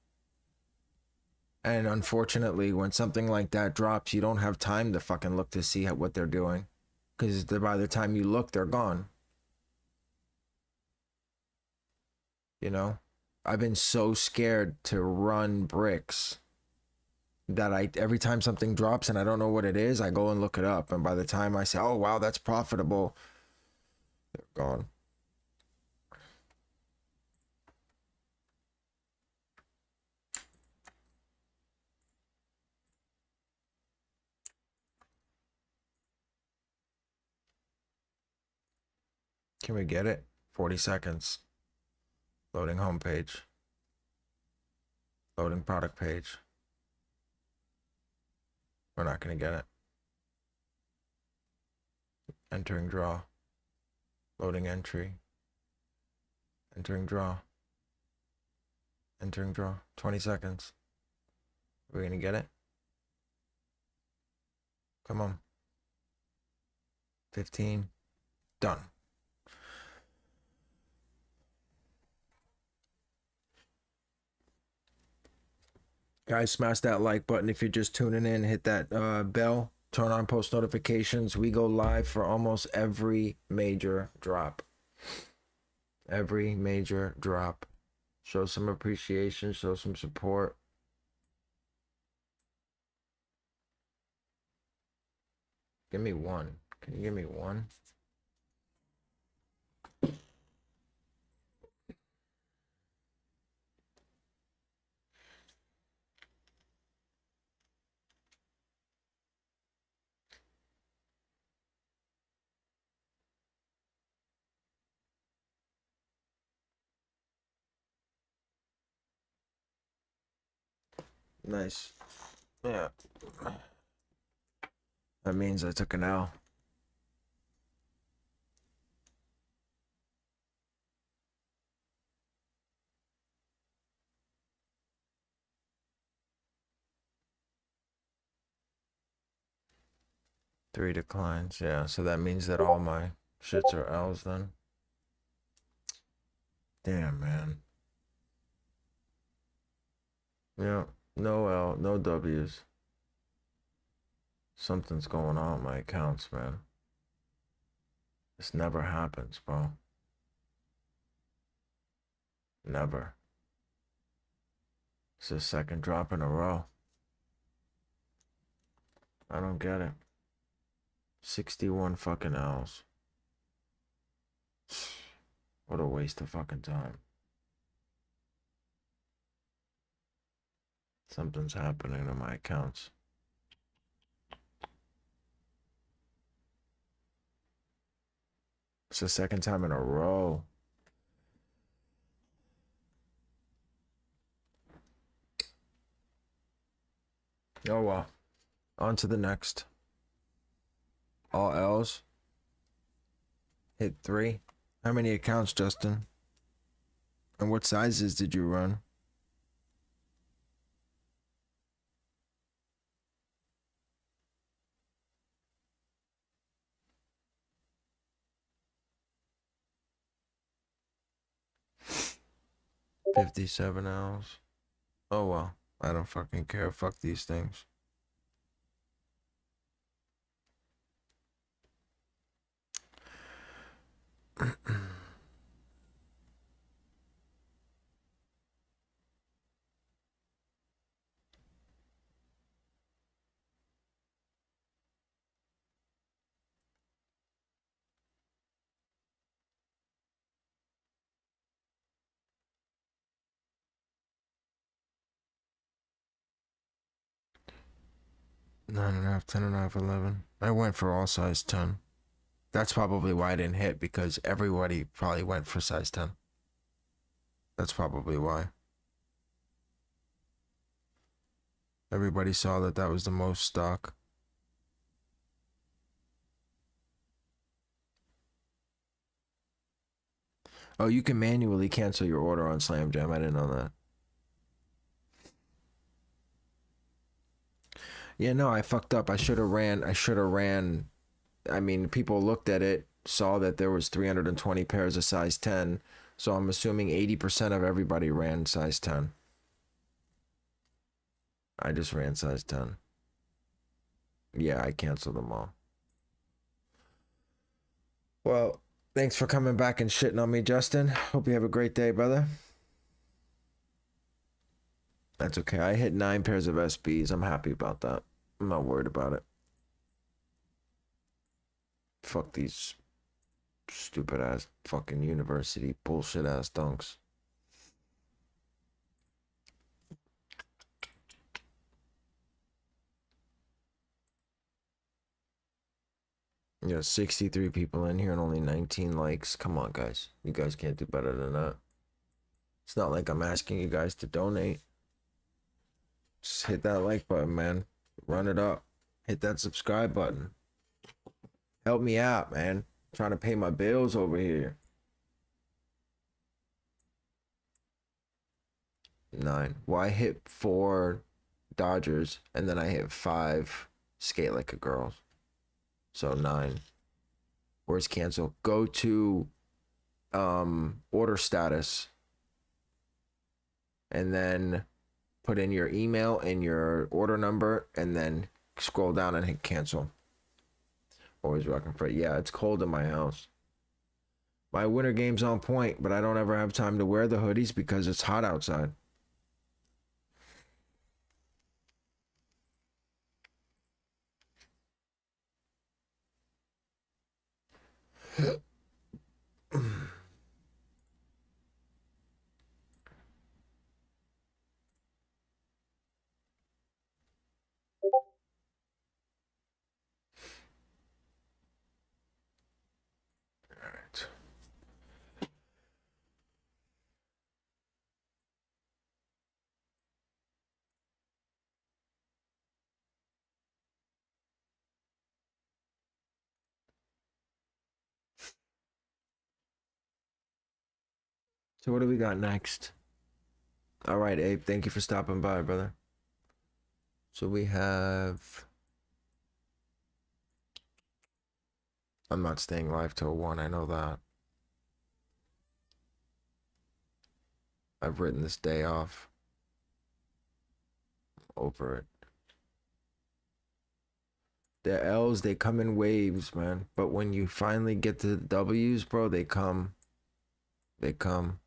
And unfortunately, when something like that drops, you don't have time to fucking look to see what they're doing. Because by the time you look, they're gone. You know? I've been so scared to run Brickz that every time something drops and I don't know what it is, I go and look it up. And by the time I say, oh, wow, that's profitable, they're gone. Can we get it? 40 seconds. Loading homepage. Loading product page. We're not going to get it. Entering draw. Loading entry. Entering draw. Entering draw. 20 seconds. Are we going to get it? Come on. 15. Done. Guys, smash that like button if you're just tuning in. Hit that bell. Turn on post notifications. We go live for almost every major drop. Every major drop. Show some appreciation. Show some support. Give me one. Can you give me one? Nice. Yeah. That means I took an L. Three declines. Yeah, so that means that all my shits are L's then. Damn, man. Yeah, no L, no W's. Something's going on with my accounts, man. This never happens, bro. Never. It's the second drop in a row. I don't get it. 61 fucking L's. What a waste of fucking time. Something's happening to my accounts. It's the second time in a row. Oh well. On to the next. All L's. Hit 3. How many accounts, Justin? And what sizes did you run? $57. Oh well. I don't fucking care. Fuck these things. Nine and a half, 10 and a half, 11. I went for all size 10. That's probably why I didn't hit, because everybody probably went for size 10. That's probably why. Everybody saw that that was the most stock. Oh, you can manually cancel your order on Slam Jam. I didn't know that. Yeah, no, I fucked up. I should have ran. I mean, people looked at it, saw that there was 320 pairs of size 10. So I'm assuming 80% of everybody ran size 10. I just ran size 10. Yeah, I canceled them all. Well, thanks for coming back and shitting on me, Justin. Hope you have a great day, brother. That's okay. I hit 9 pairs of SBs. I'm happy about that. I'm not worried about it. Fuck these stupid ass fucking university bullshit ass dunks. Yeah, 63 people in here and only 19 likes. Come on, guys. You guys can't do better than that. It's not like I'm asking you guys to donate. Just hit that like button, man. Run it up. Hit that subscribe button. Help me out, man. I'm trying to pay my bills over here. 9. Well, I hit 4 Dodgers and then I hit 5 Skate Like a Girl. So 9. Where's cancel? Go to order status and then put in your email and your order number and then scroll down and hit cancel. Always rocking for it. Yeah, it's cold in my house. My winter game's on point, but I don't ever have time to wear the hoodies because it's hot outside. Alright. So what do we got next? All right, Abe, thank you for stopping by, brother. So we have... I'm not staying live till 1, I know that. I've written this day off. Over it. The L's, they come in waves, man. But when you finally get to the W's, bro, they come. They come.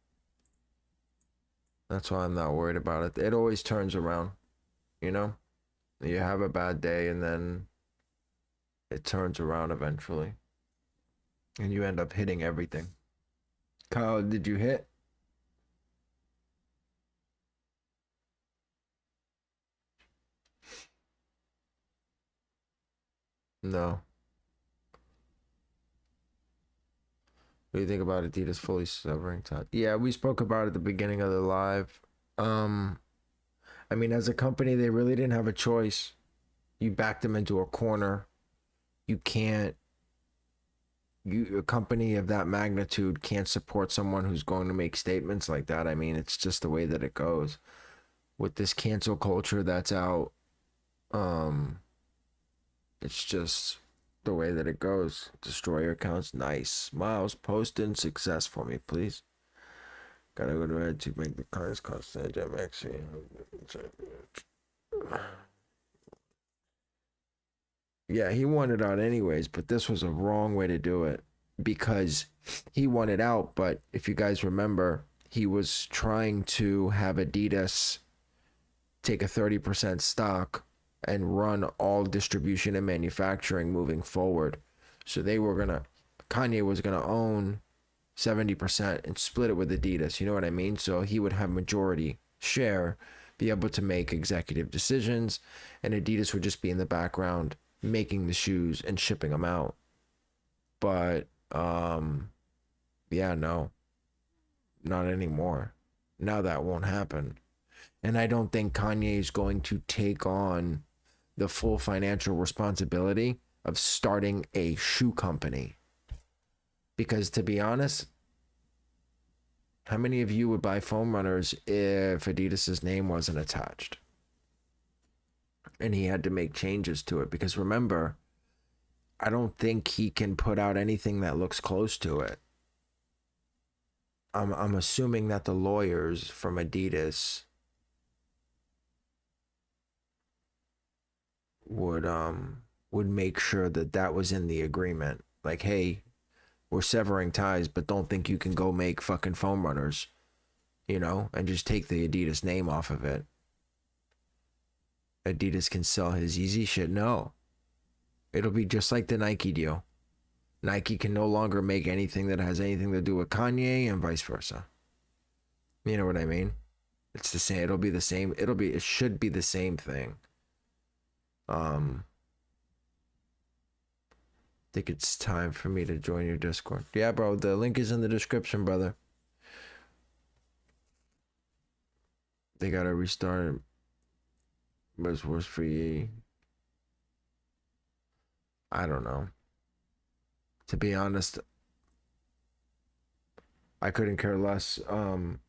That's why I'm not worried about it. It always turns around, you know? You have a bad day and then it turns around eventually. And you end up hitting everything. Kyle, did you hit? No. What do you think about Adidas fully severing ties? Yeah, we spoke about it at the beginning of the live. I mean, as a company, they really didn't have a choice. You backed them into a corner. You can't. A company of that magnitude can't support someone who's going to make statements like that. I mean, it's just the way that it goes. With this cancel culture that's out, it's just the way that it goes. Destroy your accounts. Nice. Miles, post in success for me, please. Gotta go to bed to make the cars cost edge. I'm actually... Yeah, he wanted out anyways, but this was a wrong way to do it because he wanted out. But if you guys remember, he was trying to have Adidas take a 30% stock and run all distribution and manufacturing moving forward. So Kanye was gonna own 70% and split it with Adidas. You know what I mean? So he would have majority share, be able to make executive decisions, and Adidas would just be in the background making the shoes and shipping them out. But yeah, no, not anymore. Now that won't happen. And I don't think Kanye is going to take on the full financial responsibility of starting a shoe company. Because to be honest, how many of you would buy foam runners if Adidas's name wasn't attached? And he had to make changes to it. Because remember, I don't think he can put out anything that looks close to it. I'm assuming that the lawyers from Adidas would make sure that that was in the agreement. Like, hey, we're severing ties, but don't think you can go make fucking foam runners, you know, and just take the Adidas name off of it. Adidas can sell his Yeezy shit. No, it'll be just like the Nike deal. Nike can no longer make anything that has anything to do with Kanye and vice versa. You know what I mean? It's the same. It'll be the same. It should be the same thing. I think it's time for me to join your Discord. Yeah, bro. The link is in the description, brother. They gotta restart. But it's worse for you. I don't know. To be honest, I couldn't care less. I'm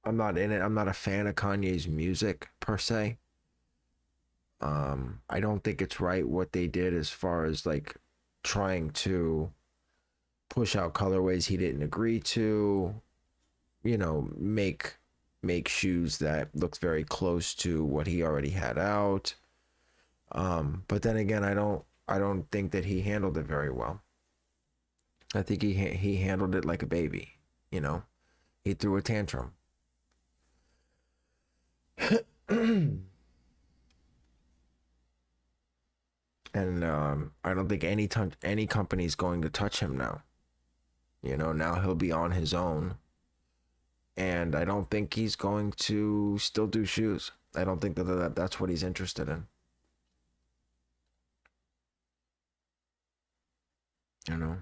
not in it. I'm not a fan of Kanye's music per se. I don't think it's right what they did as far as like trying to push out colorways he didn't agree to, you know, make shoes that look very close to what he already had out. But then again, I don't think that he handled it very well. I think he handled it like a baby, you know. He threw a tantrum. And I don't think any company is going to touch him now. You know, now he'll be on his own. And I don't think he's going to still do shoes. I don't think that's what he's interested in. You know?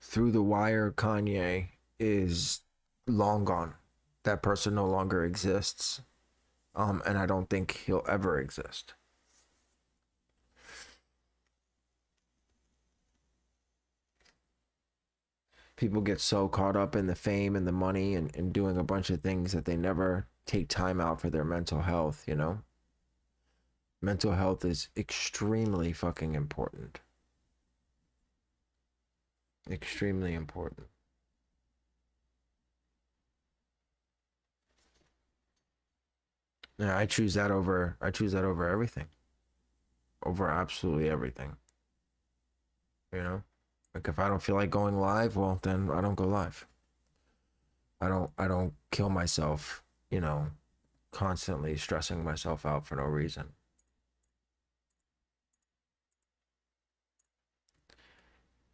Through the wire, Kanye is long gone. That person no longer exists. And I don't think he'll ever exist. People get so caught up in the fame and the money and doing a bunch of things that they never take time out for their mental health, you know? Mental health is extremely fucking important. Extremely important. Yeah, I choose that over everything. Over absolutely everything. You know? Like if I don't feel like going live, well then I don't go live. I don't kill myself, you know, constantly stressing myself out for no reason.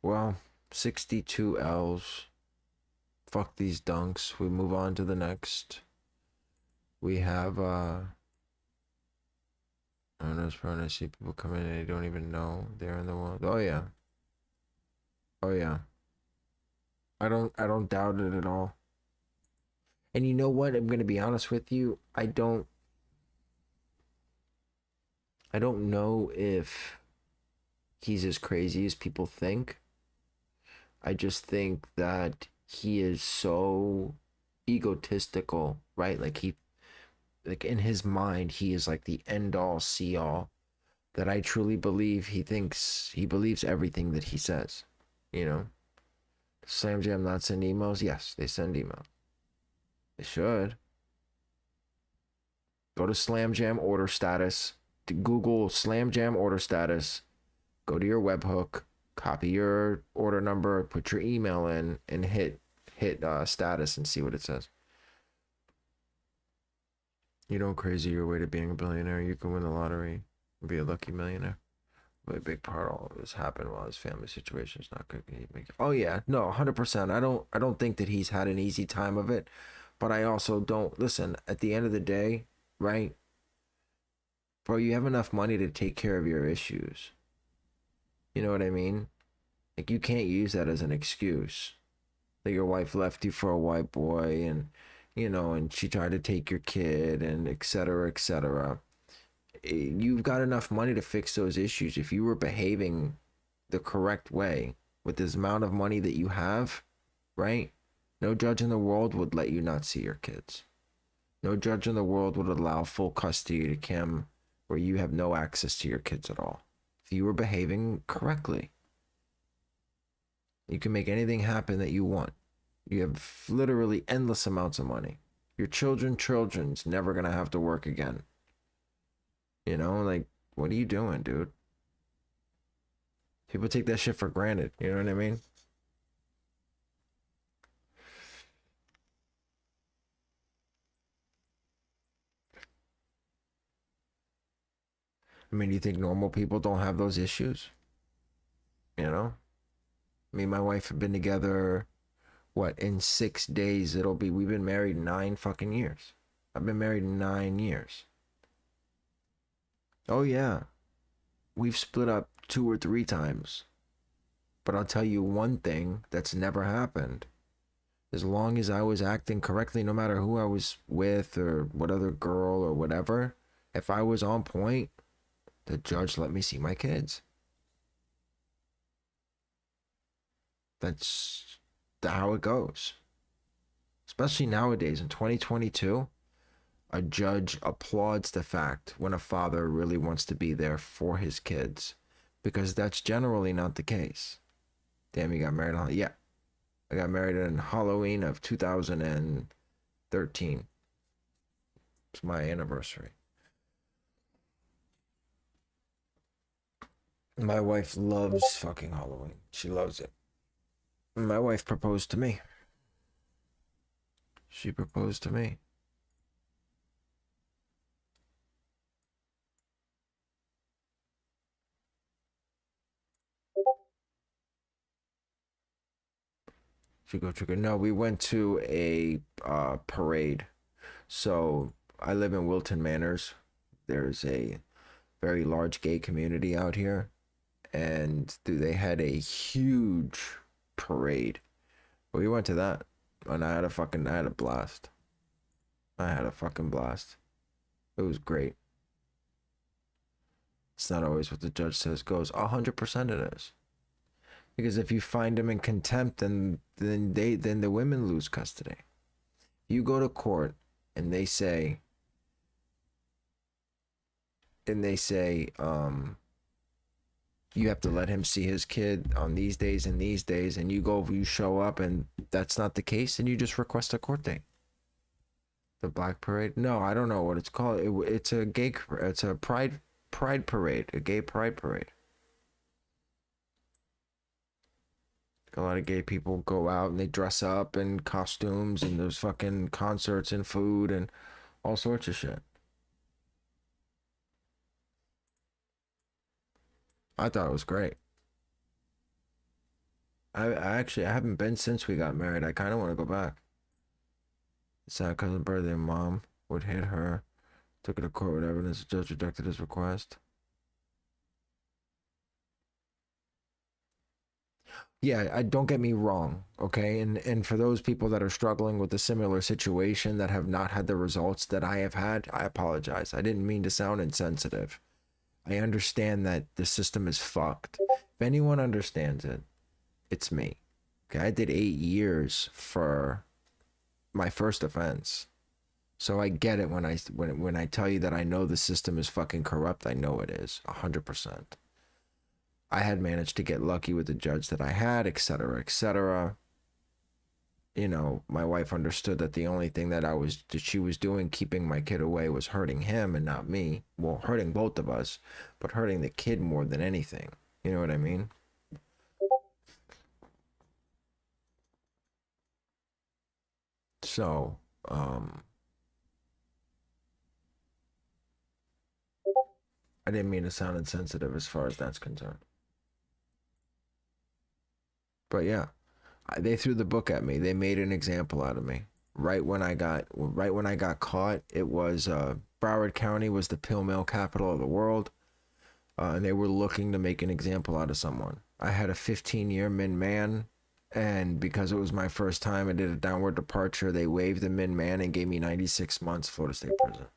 Well, 62 L's. Fuck these dunks. We move on to the next. We have I don't know, it's probably I see people come in and they don't even know they're in the world. Oh yeah. Oh yeah. I don't doubt it at all. And you know what? I'm gonna be honest with you. I don't know if he's as crazy as people think. I just think that he is so egotistical, right? Like in his mind, he is like the end all see all, that I truly believe he believes everything that he says. You know? Slam Jam not send emails? Yes, they send emails. They should. Go to Slam Jam order status. To Google Slam Jam order status. Go to your webhook. Copy your order number. Put your email in and hit status and see what it says. You don't crazy your way to being a billionaire. You can win the lottery and be a lucky millionaire. But a big part of all of this happened while his family situation is not good. Oh yeah, no, 100%. I don't think that he's had an easy time of it, but I also don't listen. At the end of the day, right, bro, you have enough money to take care of your issues. You know what I mean? Like you can't use that as an excuse that your wife left you for a white boy and you know, and she tried to take your kid and et cetera, et cetera. You've got enough money to fix those issues. If you were behaving the correct way with this amount of money that you have, right? No judge in the world would let you not see your kids. No judge in the world would allow full custody to Kim where you have no access to your kids at all. If you were behaving correctly, you can make anything happen that you want. You have literally endless amounts of money. Your children's never going to have to work again. You know, like, what are you doing, dude? People take that shit for granted. You know what I mean? I mean, do you think normal people don't have those issues? You know? Me and my wife have been together, what, in 6 days, we've been married 9 fucking years. I've been married 9 years. Oh, yeah. We've split up 2 or 3 times. But I'll tell you one thing that's never happened. As long as I was acting correctly, no matter who I was with or what other girl or whatever, if I was on point, the judge let me see my kids. That's how it goes. Especially nowadays in 2022, a judge applauds the fact when a father really wants to be there for his kids, because that's generally not the case. Damn, you got married on, yeah. I got married in Halloween of 2013. It's my anniversary. My wife loves fucking Halloween. She loves it. My wife proposed to me. She proposed to me. Trigger. No, we went to a parade. So I live in Wilton Manors. There's a very large gay community out here, and they had a huge parade. We went to that, and I had a blast. I had a fucking blast. It was great. It's not always what the judge says goes. 100% it is. Because if you find them in contempt, then the women lose custody. You go to court and they say you have to let him see his kid on these days and these days, and you show up and that's not the case, and you just request a court date. The Black Parade? No, I don't know what it's called. It's a pride parade, a gay pride parade. A lot of gay people go out and they dress up in costumes, and there's fucking concerts and food and all sorts of shit. I thought it was great. I haven't been since we got married. I kind of want to go back. Sad cousin birthday, mom would hit her. Took her to court with evidence. The judge rejected his request. Yeah, I don't get me wrong, okay? And for those people that are struggling with a similar situation that have not had the results that I have had, I apologize. I didn't mean to sound insensitive. I understand that the system is fucked. If anyone understands it, it's me. Okay, I did 8 years for my first offense. So I get it when I tell you that I know the system is fucking corrupt. I know it is 100%. I had managed to get lucky with the judge that I had, etc., etc. You know, my wife understood that the only thing that she was doing, keeping my kid away, was hurting him and not me. Well, hurting both of us, but hurting the kid more than anything. You know what I mean? So, I didn't mean to sound insensitive as far as that's concerned. But yeah, they threw the book at me. They made an example out of me. Right when I got caught, it was Broward County was the pill mill capital of the world, and they were looking to make an example out of someone. I had a 15-year min man, and because it was my first time, I did a downward departure. They waived the min man and gave me 96 months Florida State Prison.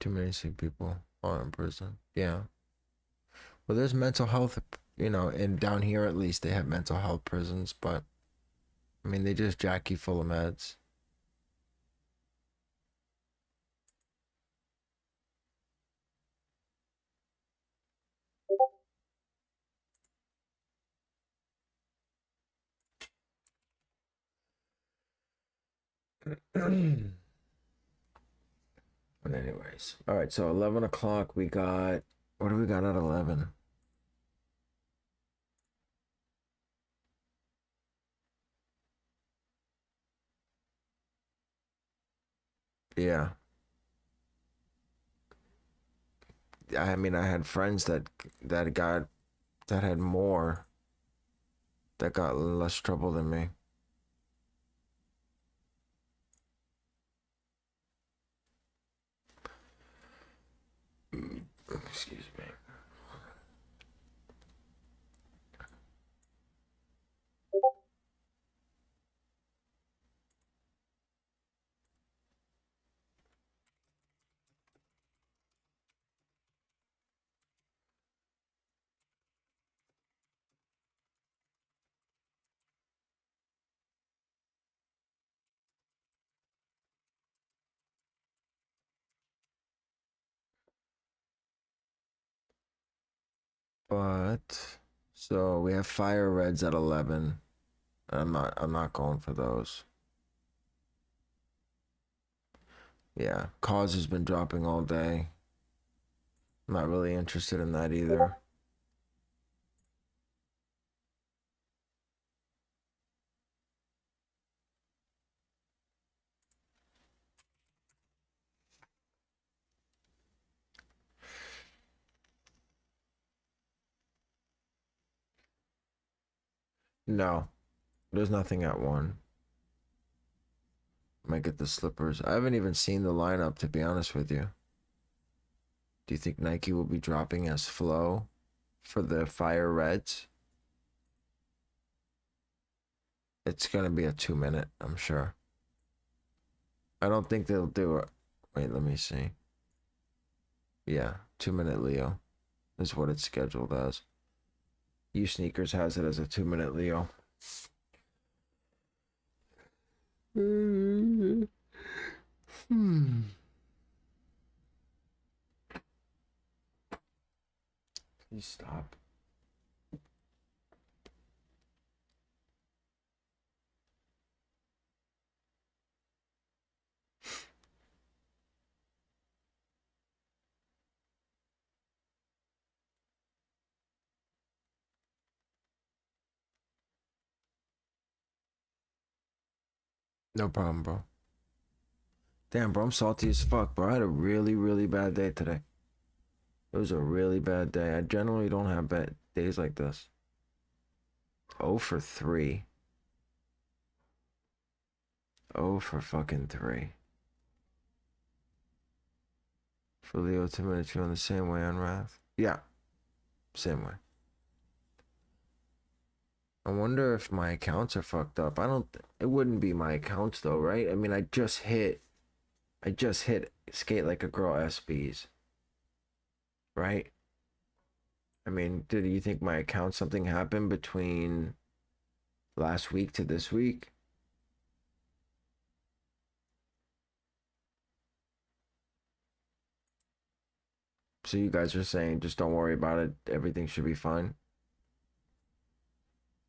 Too many sick people are in prison. Yeah. Well, there's mental health, you know, and down here at least they have mental health prisons, but I mean, they just jack you full of meds. But anyways, all right. So 11 o'clock, we got what do we got at 11? Yeah, I mean, I had friends that had more that got less trouble than me. Excuse me. But so we have fire reds at 11. I'm not going for those. Yeah, cause has been dropping all day. I'm not really interested in that either. No, there's nothing at 1. Might get the slippers. I haven't even seen the lineup, to be honest with you. Do you think Nike will be dropping as flow for the fire reds? It's gonna be a 2-minute, I'm sure. I don't think they'll do it. Wait, let me see. Yeah, 2-minute Leo is what it's scheduled as. U Sneakers has it as a 2-minute Leo. Hmm. Please stop. No problem, bro. Damn, bro, I'm salty as fuck, bro. I had a really, really bad day today. It was a really bad day. I generally don't have bad days like this. 0 for 3. 0 for fucking 3. For Leo 2 minutes, you're on the same way on Wrath. Yeah, same way. I wonder if my accounts are fucked up. I don't. It wouldn't be my accounts though, right? I mean, I just hit skate like a girl SBs, right? I mean, do you think my account something happened between last week to this week? So you guys are saying just don't worry about it. Everything should be fine.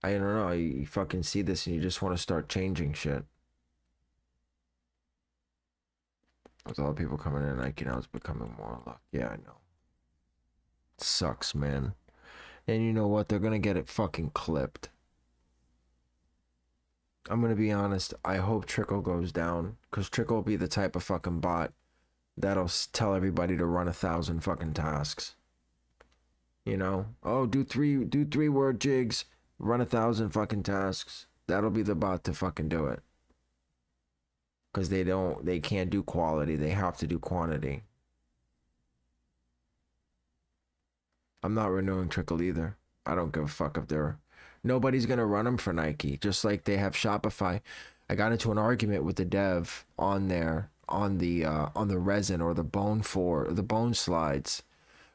I don't know. You fucking see this and you just want to start changing shit. There's a lot of people coming in. Nike now is becoming more luck. Yeah, I know. It sucks, man. And you know what? They're gonna get it fucking clipped. I'm gonna be honest. I hope Trickle goes down, cause Trickle will be the type of fucking bot that'll tell everybody to run 1,000 fucking tasks. You know? Oh, do three word jigs, run 1,000 fucking tasks. That'll be the bot to fucking do it. Cause they can't do quality. They have to do quantity. I'm not renewing Trickle either. I don't give a fuck if they're. Nobody's gonna run them for Nike. Just like they have Shopify. I got into an argument with the dev on there on the resin or the bone slides,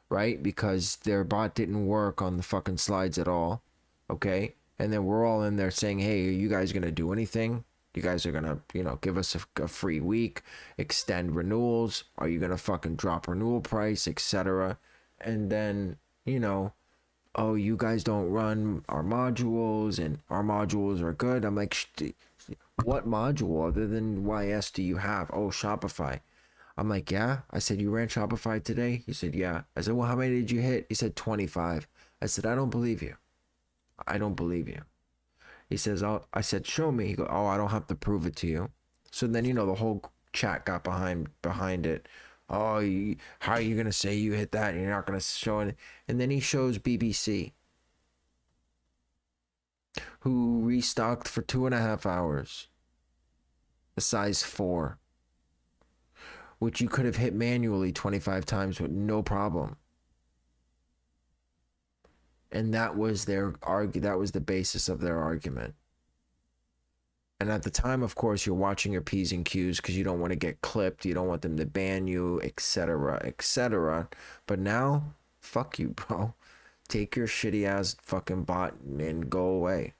right? Because their bot didn't work on the fucking slides at all. Okay, and then we're all in there saying, "Hey, are you guys gonna do anything? You guys are gonna, give us a free week, extend renewals. Are you gonna fucking drop renewal price, etc." And then, oh, you guys don't run our modules and our modules are good. I'm like, what module other than YS do you have? Oh, Shopify. I'm like, yeah. I said, you ran Shopify today? He said, yeah. I said, well, how many did you hit? He said, 25. I said, I don't believe you. I don't believe you. He says, oh, I said, show me. He goes, oh, I don't have to prove it to you. So then, the whole chat got behind it. Oh, how are you going to say you hit that? And you're not going to show it. And then he shows BBC, who restocked for 2.5 hours, a size 4, which you could have hit manually 25 times with no problem. And that was that was the basis of their argument. And at the time, of course, you're watching your P's and Q's because you don't want to get clipped. You don't want them to ban you, etc., etc. But now, fuck you, bro. Take your shitty ass fucking bot and go away.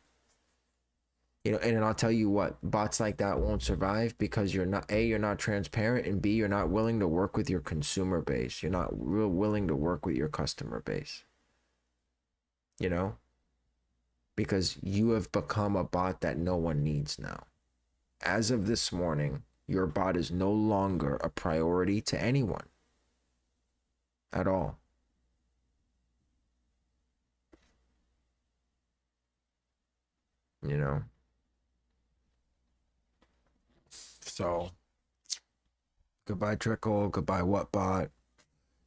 And I'll tell you what, bots like that won't survive because you're not transparent, and B, you're not willing to work with your consumer base. You're not real willing to work with your customer base. Because you have become a bot that no one needs now. As of this morning, your bot is no longer a priority to anyone at all. So, goodbye Trickle, goodbye Whatbot.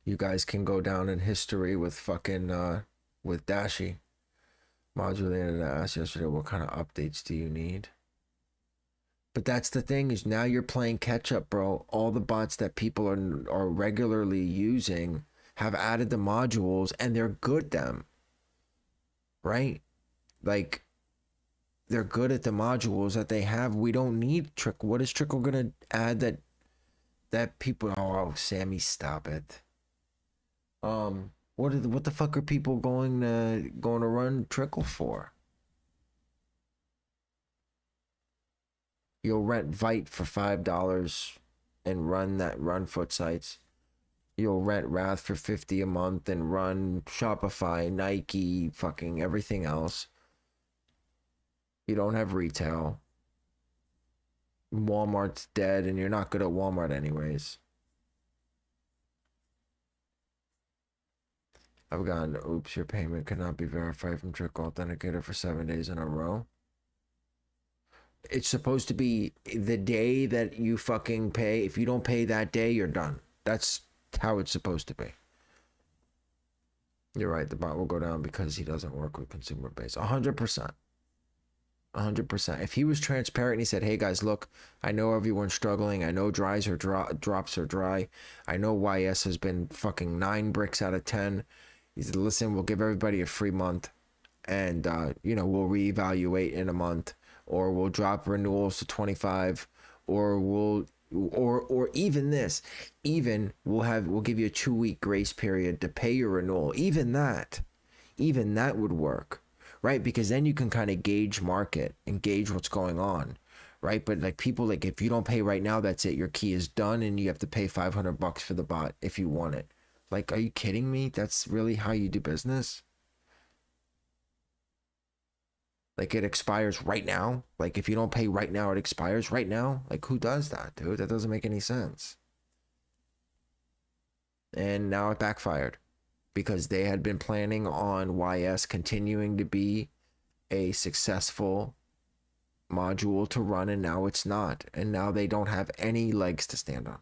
You guys can go down in history with fucking, with Dashi. Modulated, I asked yesterday, what kind of updates do you need? But that's the thing, is now you're playing catch up, bro. All the bots that people are regularly using have added the modules and they're good them. Right? Like, they're good at the modules that they have. We don't need Trickle. What is Trickle gonna add that people? Oh, Sammy, stop it. What the fuck are people going to run Trickle for? You'll rent Vite for $5 and run Footsites. You'll rent Wrath for $50 a month and run Shopify, Nike, fucking everything else. You don't have retail. Walmart's dead, and you're not good at Walmart anyways. I've gotten, oops, your payment could not be verified from Trickle Authenticator for 7 days in a row. It's supposed to be the day that you fucking pay. If you don't pay that day, you're done. That's how it's supposed to be. You're right, the bot will go down because he doesn't work with consumer base. 100%. 100%. If he was transparent and he said, hey guys, look, I know everyone's struggling. I know drops are dry. I know YS has been fucking 9 bricks out of 10. He said, listen, we'll give everybody a free month, and we'll reevaluate in a month, or we'll drop renewals to 25, or or even this, we'll give you a 2-week grace period to pay your renewal. Even that would work, right? Because then you can kind of gauge market and gauge what's going on, right? But like people, like if you don't pay right now, that's it. Your key is done, and you have to pay $500 for the bot if you want it. Like, are you kidding me? That's really how you do business? Like, it expires right now? Like, if you don't pay right now, it expires right now? Like, who does that, dude? That doesn't make any sense. And now it backfired because they had been planning on YS continuing to be a successful module to run, and now it's not. And now they don't have any legs to stand on.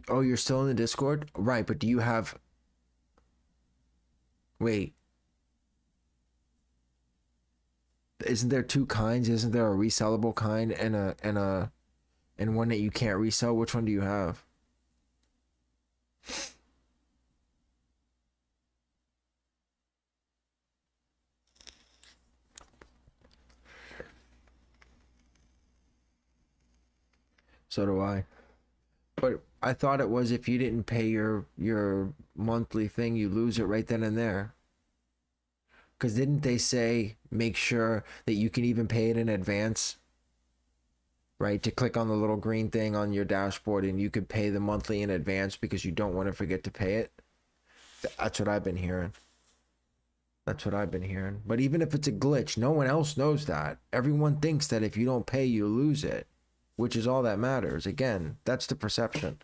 Oh, you're still in the Discord? Right, but do you have... Wait. Isn't there 2 kinds? Isn't there a resellable kind and one that you can't resell? Which one do you have? So do I. But I thought it was if you didn't pay your monthly thing, you lose it right then and there. Because didn't they say make sure that you can even pay it in advance? Right? To click on the little green thing on your dashboard and you could pay the monthly in advance because you don't want to forget to pay it. That's what I've been hearing. That's what I've been hearing. But even if it's a glitch, no one else knows that. Everyone thinks that if you don't pay, you lose it, which is all that matters. Again, that's the perception.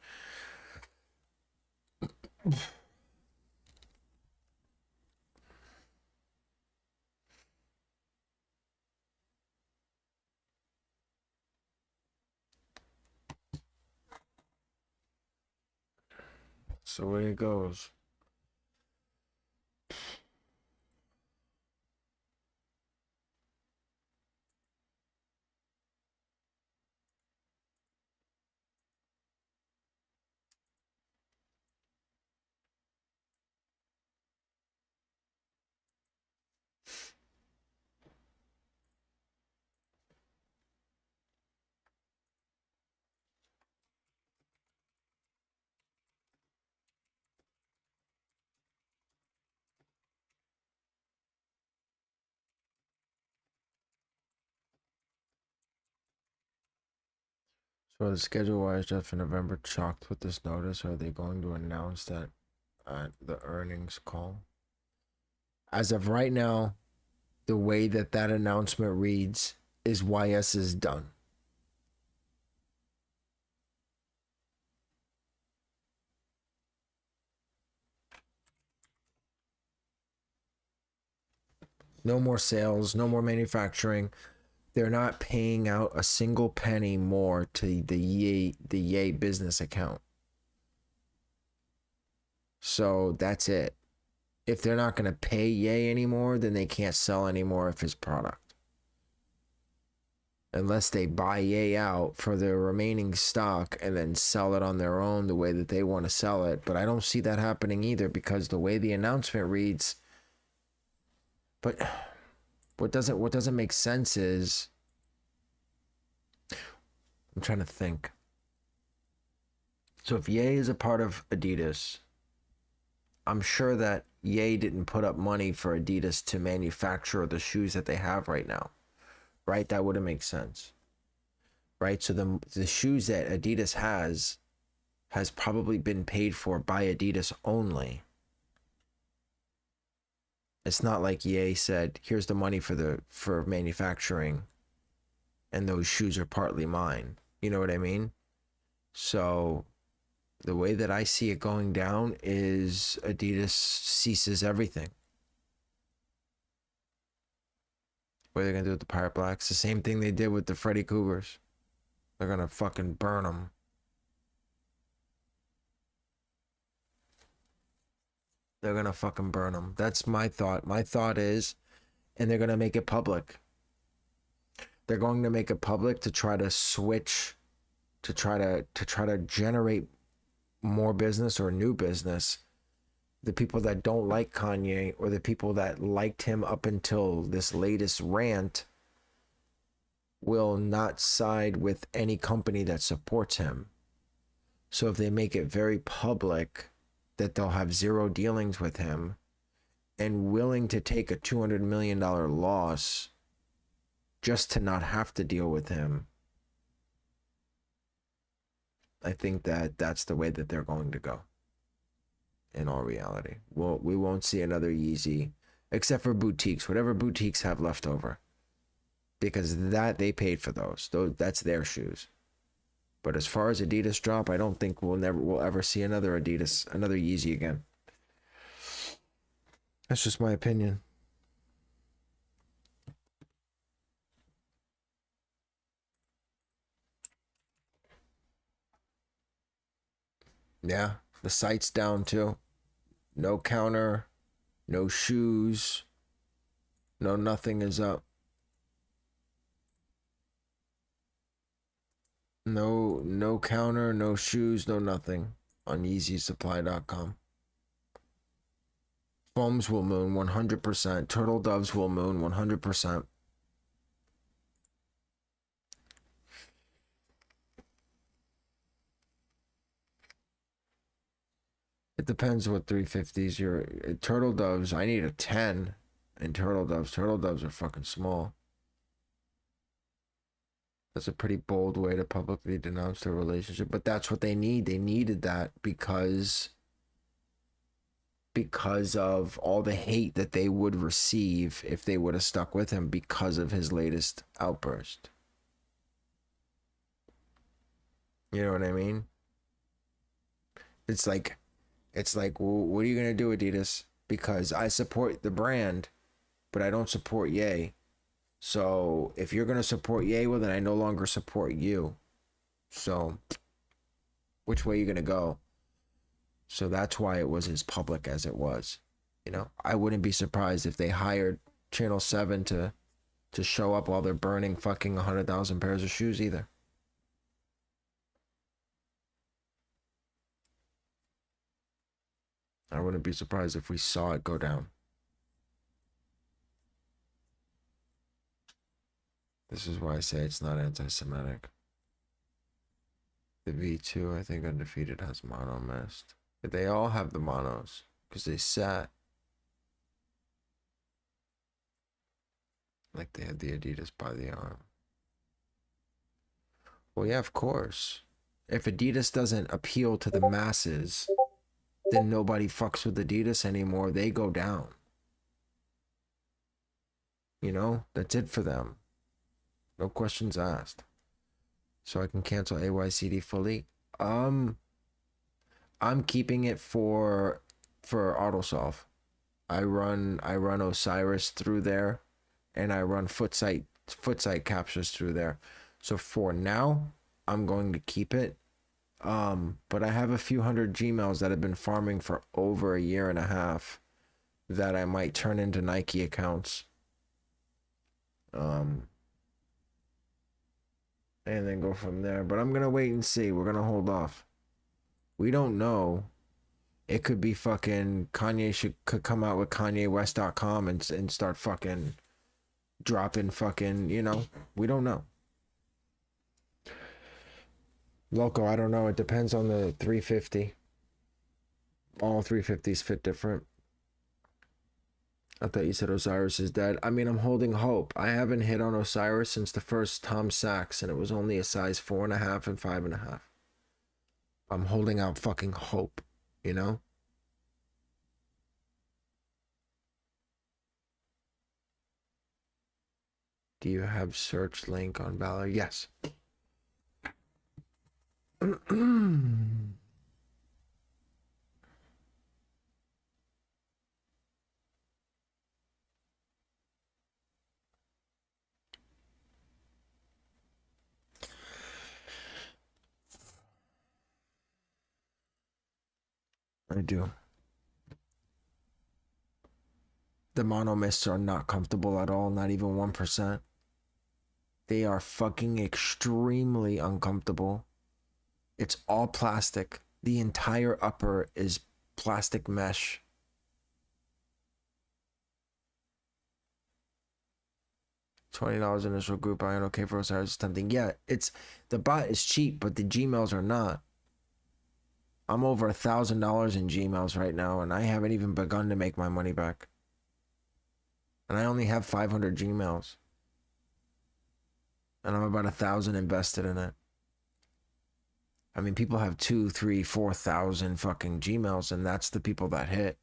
So the way it goes. So the schedule wise, just for November, shocked with this notice. Are they going to announce that at the earnings call? As of right now, the way that announcement reads is YS is done. No more sales, no more manufacturing. They're not paying out a single penny more to the Yay business account. So that's it. If they're not going to pay Yay anymore, then they can't sell anymore of his product. unless they buy Ye out for their remaining stock and then sell it on their own the way that they want to sell it. But I don't see that happening either, because the way the announcement reads, but what doesn't make sense is, I'm trying to think. So if Ye is a part of Adidas, I'm sure that Ye didn't put up money for Adidas to manufacture the shoes that they have right now, right? That wouldn't make sense, right? So the shoes that Adidas has probably been paid for by Adidas only. It's not like Ye said, here's the money for manufacturing, and those shoes are partly mine. You know what I mean? So the way that I see it going down is Adidas ceases everything. What are they gonna do with the Pirate Blacks? The same thing they did with the Freddy Cougars. They're gonna fucking burn them. They're gonna fucking burn them. That's my thought. My thought is, and they're gonna make it public. They're going to make it public to try to switch, to try to generate more business or new business. The people that don't like Kanye, or the people that liked him up until this latest rant, will not side with any company that supports him. So if they make it very public that they'll have zero dealings with him, and willing to take a $200 million loss just to not have to deal with him, I think that that's the way that they're going to go. In all reality, well, we won't see another Yeezy, except for boutiques, whatever boutiques have left over, because that they paid for those that's their shoes. But as far as Adidas drop, I don't think we'll ever see another Yeezy again. That's just my opinion. Yeah, the site's down too. No counter, no shoes, no nothing is up. No counter, no shoes, no nothing on YeezySupply.com. Foams will moon 100%. Turtle doves will moon 100%. It depends what 350s you're. Turtle doves, I need a 10 in turtle doves. Turtle doves are fucking small. That's a pretty bold way to publicly denounce their relationship, but that's what they need. They needed that because of all the hate that they would receive if they would have stuck with him because of his latest outburst. You know what I mean? It's like, well, what are you gonna do, Adidas? Because I support the brand, but I don't support Ye. So if you're gonna support Ye, well, then I no longer support you. So which way are you gonna go? So that's why it was as public as it was. You know, I wouldn't be surprised if they hired Channel 7 to show up while they're burning fucking 100,000 pairs of shoes either. I wouldn't be surprised if we saw it go down. This is why I say it's not anti-Semitic. The V2, I think Undefeated has mono mist. But they all have the monos because they sat like they had the Adidas by the arm. Well, yeah, of course. If Adidas doesn't appeal to the masses, then nobody fucks with Adidas anymore. They go down. You know, that's it for them. No questions asked. So I can cancel AYCD fully. I'm keeping it for AutoSolve. I run Osiris through there, and I run Footsite captures through there. So for now, I'm going to keep it. But I have a few hundred G-Mailz that have been farming for over a year and a half that I might turn into Nike accounts. and then go from there. But I'm gonna wait and see. We're gonna hold off. We don't know. It could be fucking Kanye could come out with KanyeWest.com and start fucking dropping fucking, you know, we don't know. Loco, I don't know. It depends on the 350. All 350s fit different. I thought you said Osiris is dead. I mean, I'm holding hope. I haven't hit on Osiris since the first Tom Sachs, and it was only a size 4.5 and 5.5. I'm holding out fucking hope, you know? Do you have search link on Valor? Yes. I do. The monomists are not comfortable at all, not even 1%. They are fucking extremely uncomfortable. It's all plastic. The entire upper is plastic mesh. $20 initial group buy-in, okay for Osiris tempting. Yeah, it's the bot is cheap, but the G-Mailz are not. I'm over $1,000 in G-Mailz right now, and I haven't even begun to make my money back. And I only have 500 G-Mailz. And I'm about 1,000 invested in it. I mean, people have 2, 3, 4,000 fucking G-Mailz, and that's the people that hit.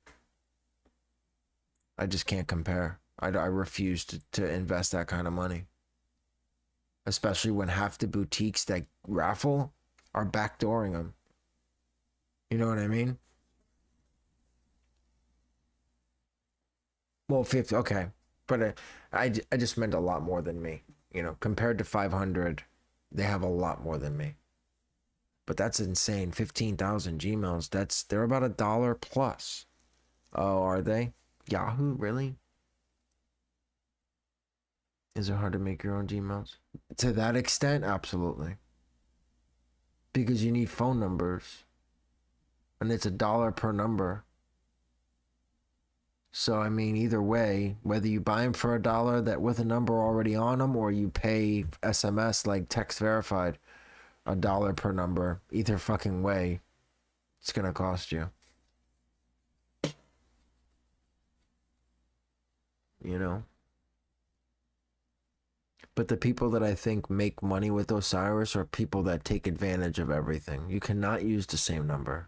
I just can't compare. I refuse to invest that kind of money. Especially when half the boutiques that raffle are backdooring them. You know what I mean? Well, 50, okay. But I just meant a lot more than me. You know, compared to 500, they have a lot more than me. But that's insane. 15,000 Gmails. They're about $1 plus. Oh, are they? Yahoo, really? Is it hard to make your own Gmails? To that extent, absolutely. Because you need phone numbers. And it's $1 per number. So, I mean, either way, whether you buy them for $1 that with a number already on them, or you pay SMS like text verified, $1 per number, either fucking way, it's gonna cost you. You know? But the people that I think make money with Osiris are people that take advantage of everything. You cannot use the same number.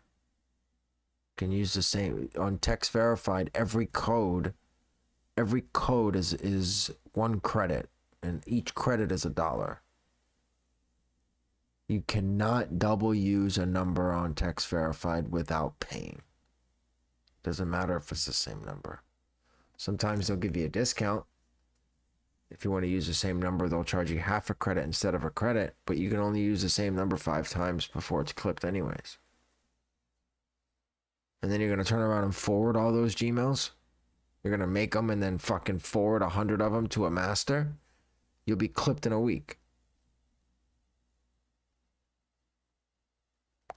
You can use the same on text verified. Every code is 1 credit, and each credit is $1. You cannot double use a number on text verified without paying. Doesn't matter if it's the same number. Sometimes they'll give you a discount. If you want to use the same number, they'll charge you half a credit instead of a credit, but you can only use the same number 5 times before it's clipped anyways. And then you're going to turn around and forward all those Gmails? You're going to make them and then fucking forward 100 of them to a master? You'll be clipped in a week.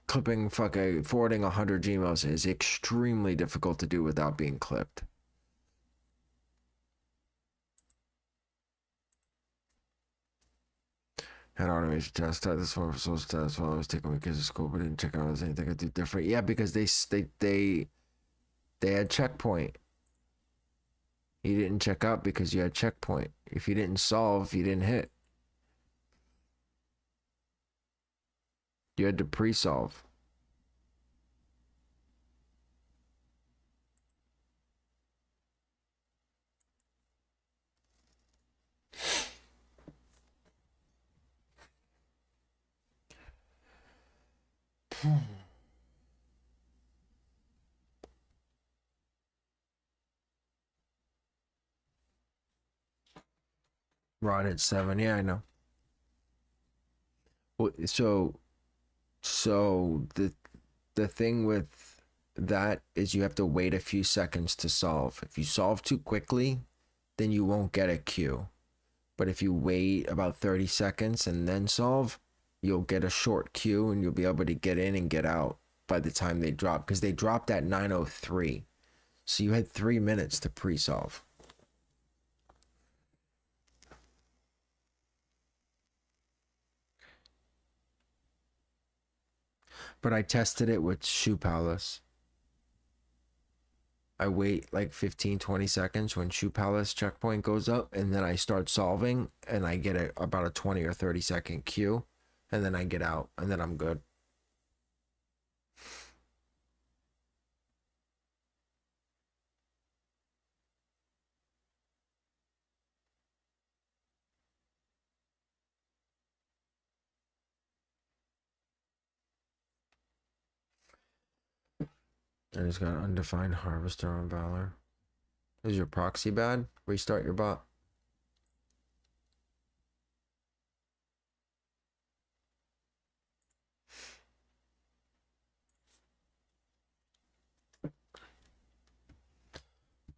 Forwarding 100 Gmails is extremely difficult to do without being clipped. Had automation test. Start this one for social test while I was taking my kids to school, but didn't check out if there's anything I could do different. Yeah, because they had checkpoint. You didn't check out because you had checkpoint. If you didn't solve, you didn't hit. You had to pre-solve. Ron at 7. Yeah, I know. Well, so the thing with that is you have to wait a few seconds to solve. If you solve too quickly, then you won't get a queue. But if you wait about 30 seconds and then solve, you'll get a short queue and you'll be able to get in and get out by the time they drop, because they dropped at 9:03. So you had 3 minutes to pre-solve. But I tested it with Shoe Palace. I wait like 15-20 seconds when Shoe Palace checkpoint goes up, and then I start solving, and I get about a 20 or 30 second queue, and then I get out, and then I'm good. I just got undefined harvester on Valor. Is your proxy bad? Restart your bot.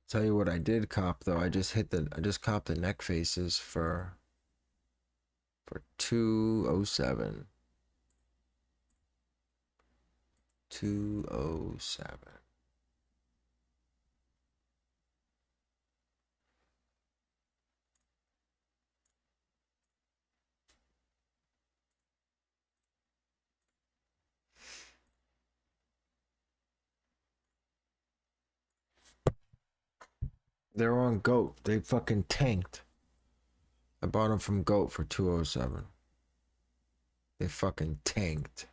Tell you what I did cop though. I just copped the neck faces for 207. 207. They're on GOAT. They fucking tanked. I bought them from GOAT for 207. They fucking tanked.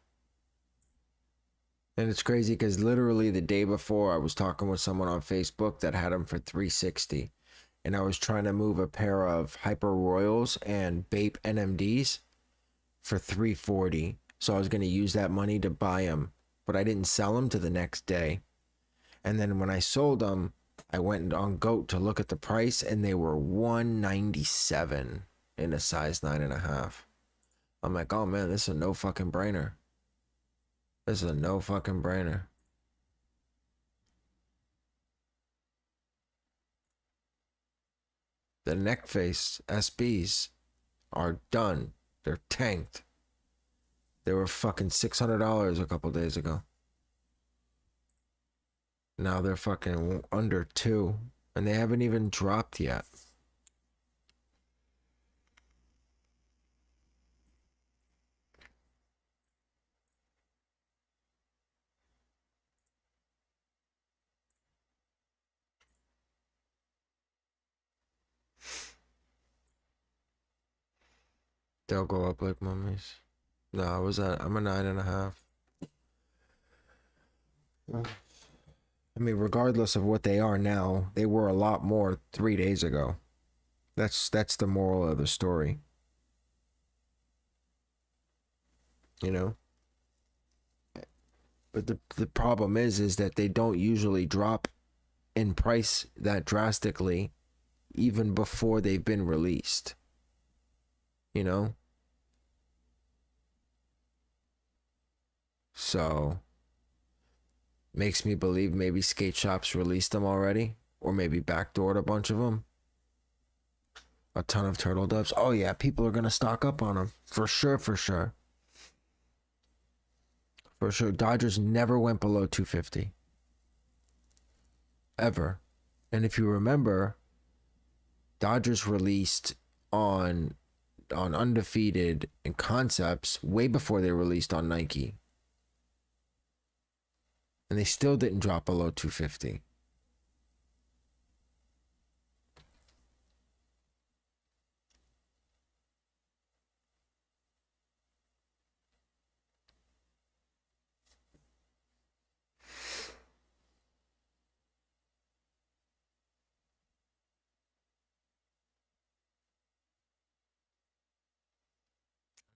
And it's crazy because literally the day before I was talking with someone on Facebook that had them for 360. And I was trying to move a pair of Hyper Royals and Bape NMDs for 340. So I was going to use that money to buy them. But I didn't sell them to the next day. And then when I sold them, I went on GOAT to look at the price, and they were $197 in a size 9.5. I'm like, oh man, this is a no fucking brainer. This is a no fucking brainer. The neck face SBs are done. They're tanked. They were fucking $600 a couple days ago. Now they're fucking under 2, and they haven't even dropped yet. They'll go up like mummies. No, I'm a 9.5. I mean, regardless of what they are now, they were a lot more 3 days ago. That's the moral of the story. You know? But the problem is that they don't usually drop in price that drastically even before they've been released. You know? So makes me believe maybe skate shops released them already, or maybe backdoored a bunch of them. A ton of turtle doves. Oh yeah, people are gonna stock up on them for sure. For sure. Dodgers never went below 250 ever. And if you remember, Dodgers released on Undefeated and Concepts way before they released on Nike. And they still didn't drop below 250.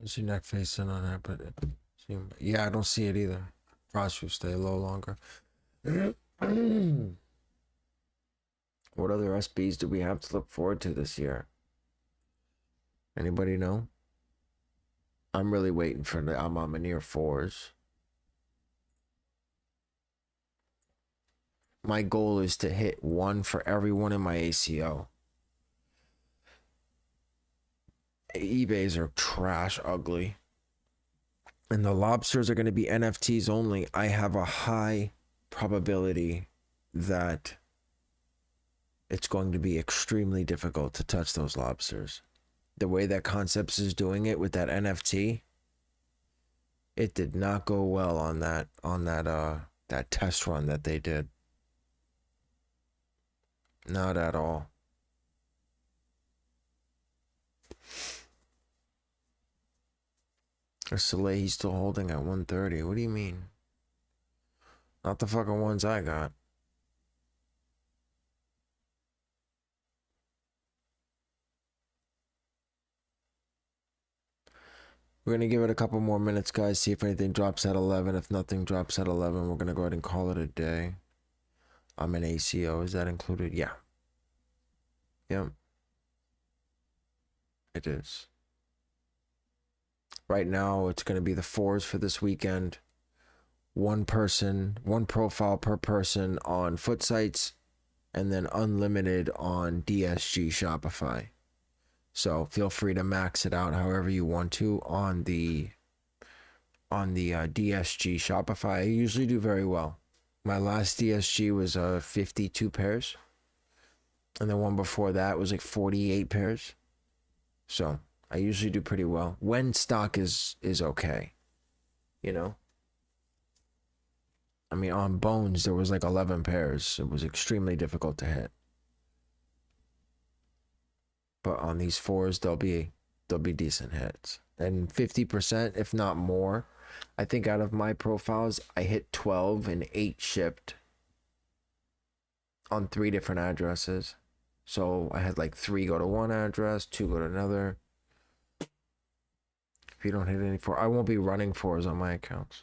I see neck facing on that, but yeah, I don't see it either. Frost will stay low longer. What other SBs do we have to look forward to this year? Anybody know? I'm really waiting for the Almamenir 4s. My goal is to hit one for everyone in my ACO. eBays are trash ugly. And the lobsters are going to be NFTs only. I have a high probability that it's going to be extremely difficult to touch those lobsters. The way that Concepts is doing it with that NFT, it did not go well on that test run that they did. Not at all. Or Soleil, he's still holding at 130. What do you mean? Not the fucking ones I got. We're going to give it a couple more minutes, guys. See if anything drops at 11. If nothing drops at 11, we're going to go ahead and call it a day. I'm an ACO. Is that included? Yeah. Yep. It is. Right now, it's going to be the 4s for this weekend. One person, one profile per person on Footsites, and then unlimited on DSG Shopify. So feel free to max it out however you want to on the DSG Shopify. I usually do very well. My last DSG was 52 pairs, and the one before that was like 48 pairs. So I usually do pretty well when stock is okay, you know. I mean, on Bones there was like 11 pairs. It was extremely difficult to hit. But on these 4s, they'll be decent hits. And 50%, if not more. I think out of my profiles, I hit 12 and 8 shipped on 3 different addresses. So I had like 3 go to one address, 2 go to another. If you don't hit any 4, I won't be running 4s on my accounts.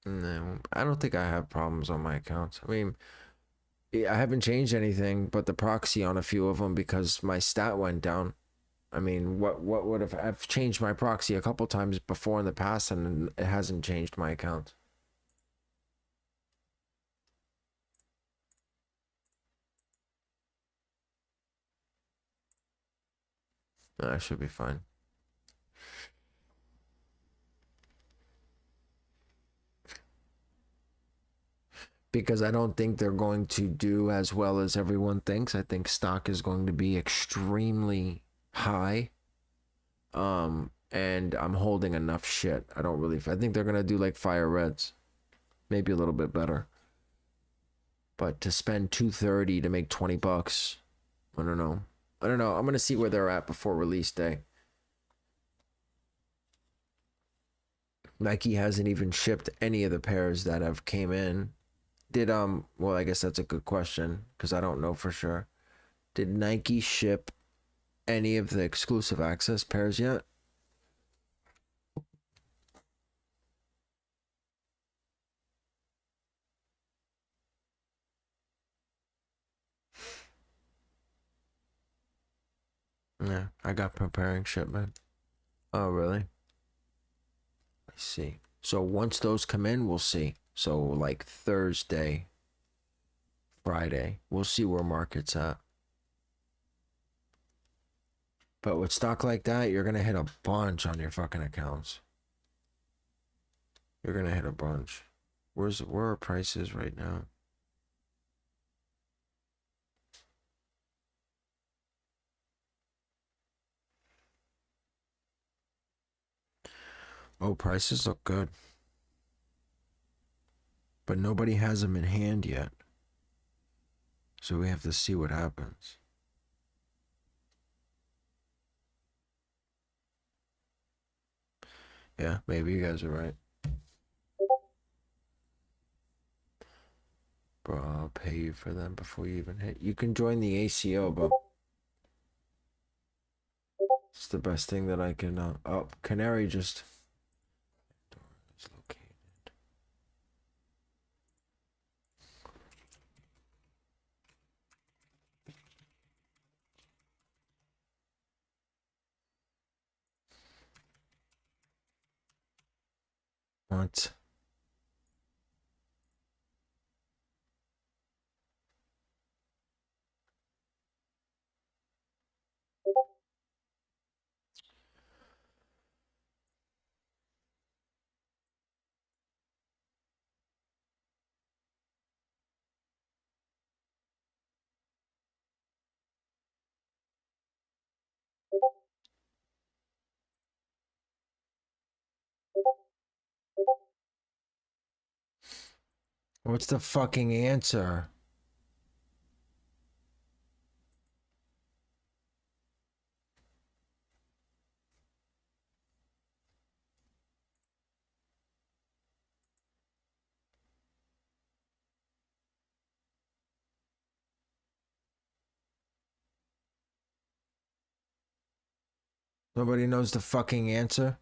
No, I don't think I have problems on my accounts. I mean, I haven't changed anything but the proxy on a few of them because my stat went down. I mean, what would have... I've changed my proxy a couple times before in the past and it hasn't changed my account. I should be fine. Because I don't think they're going to do as well as everyone thinks. I think stock is going to be extremely high. And I'm holding enough shit. I think they're going to do like Fire Reds. Maybe a little bit better. But to spend $230 to make $20, I don't know. I'm going to see where they're at before release day. Nike hasn't even shipped any of the pairs that have came in. Well, I guess that's a good question because I don't know for sure. Did Nike ship any of the exclusive access pairs yet? Yeah, I got preparing shipment. Oh, really? I see. So once those come in, we'll see. So like Thursday, Friday, we'll see where market's at. But with stock like that, you're going to hit a bunch on your fucking accounts. You're going to hit a bunch. Where are prices right now? Oh, prices look good. But nobody has them in hand yet. So we have to see what happens. Yeah, maybe you guys are right. Bro, I'll pay you for them before you even hit. You can join the ACO, but it's the best thing that I can... Oh, Canary just... is located. What? What's the fucking answer? Nobody knows the fucking answer?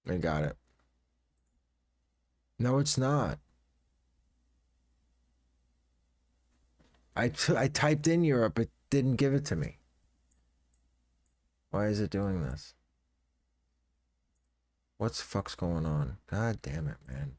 I got it. No, it's not. I typed in Europe. It didn't give it to me. Why is it doing this? What's the fuck's going on? God damn it, man.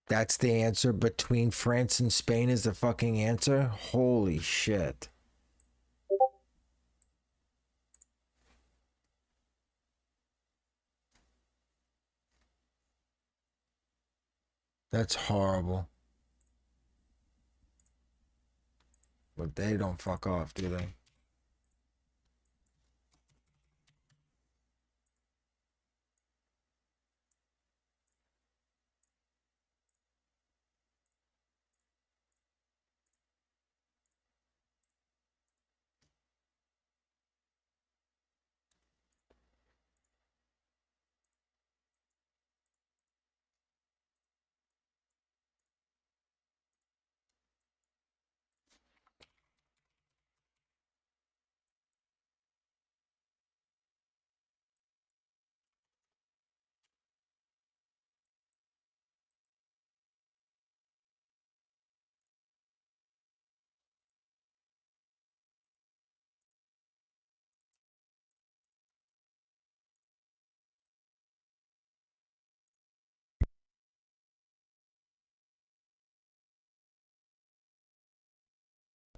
That's the answer. Between France and Spain is the fucking answer? Holy shit. That's horrible. But they don't fuck off, do they?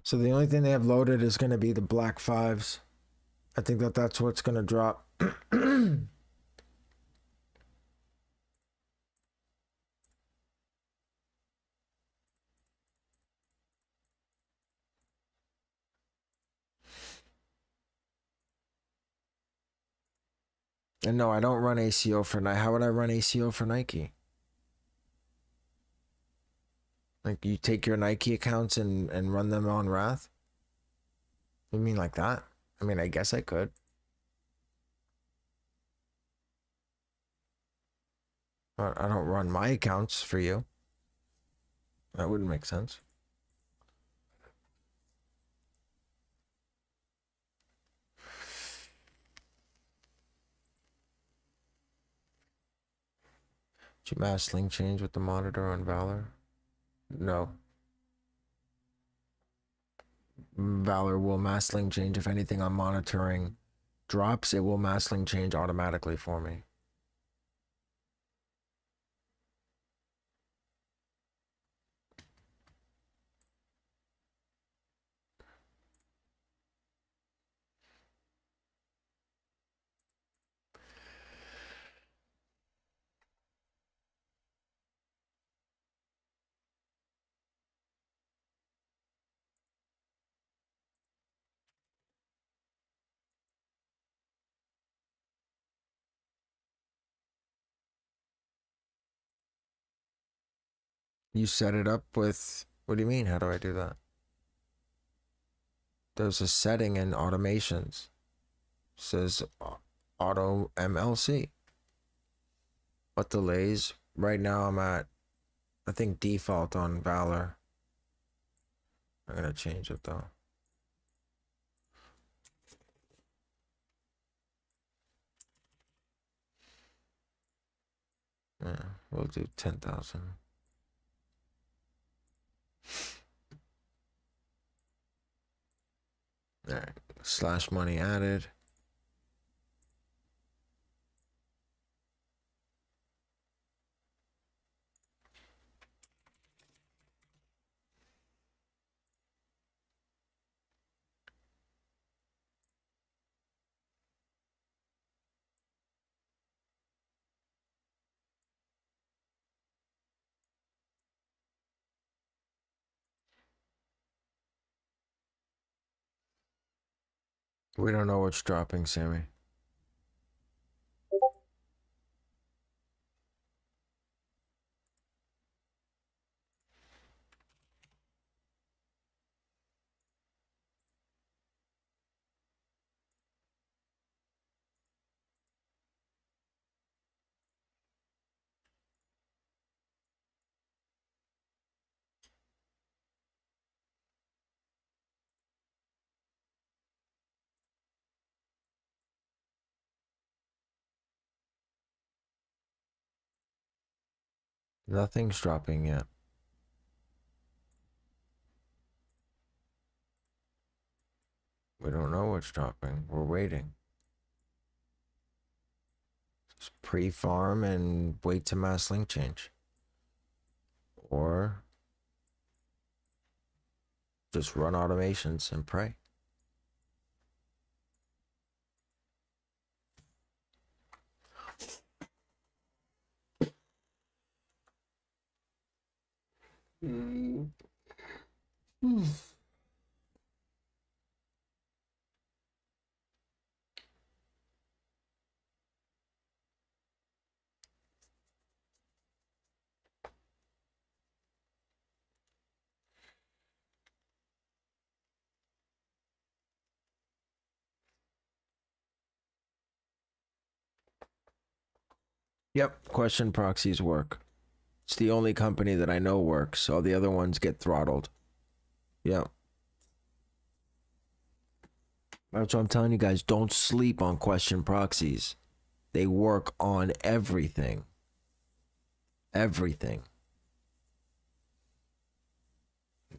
So the only thing they have loaded is going to be the black fives. I think that's what's going to drop. And no, I don't run ACO for Nike. How would I run ACO for Nike? Like, you take your Nike accounts and run them on Wrath? You mean like that? I mean, I guess I could. But I don't run my accounts for you. That wouldn't make sense. GMAILZ link change with the monitor on Valor? No. Valor will mass link change. If anything I'm monitoring drops, it will mass link change automatically for me. You set it up with, what do you mean? How do I do that? There's a setting in automations. It says auto MLC. What delays? Right now I'm at, I think, default on Valor. I'm gonna change it though. Yeah, we'll do 10,000. All right, slash money added. We don't know what's dropping, Sammy. Nothing's dropping yet. We don't know what's dropping. We're waiting. Just pre-farm and wait to mass link change. Or just run automations and pray. Yep, question proxies work. It's the only company that I know works. All the other ones get throttled. Yeah. That's what I'm telling you guys. Don't sleep on question proxies. They work on everything. Everything.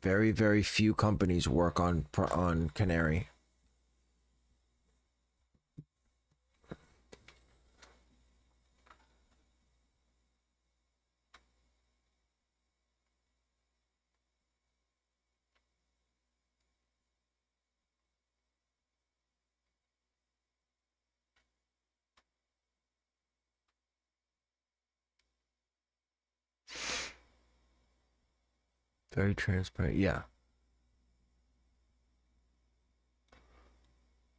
Very, very few companies work on Canary. Very transparent. Yeah.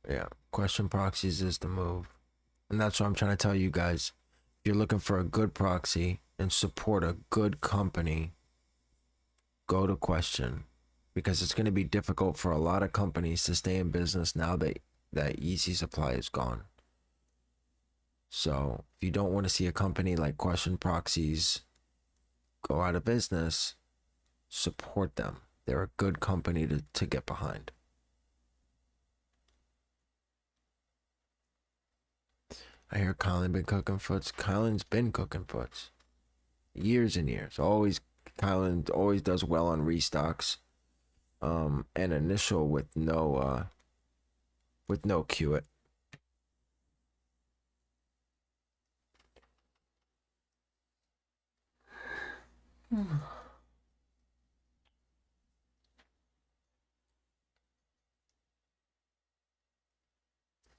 Yeah. Question proxies is the move. And that's what I'm trying to tell you guys. If you're looking for a good proxy and support a good company, go to question, because it's going to be difficult for a lot of companies to stay in business now that easy supply is gone. So if you don't want to see a company like question proxies go out of business, support them. They're a good company to get behind. I hear Colin been cooking foots. Colin's been cooking foots years and years. Colin always does well on restocks. And initial with no queue it.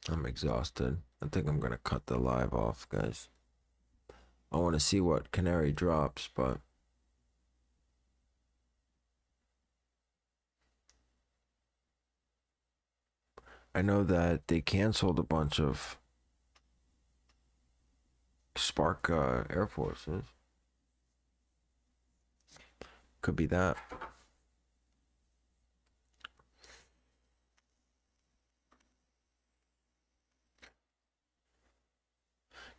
I'm exhausted. I think I'm gonna cut the live off, guys. I want to see what Canary drops, but I know that they canceled a bunch of Spark Air Forces. Could be that.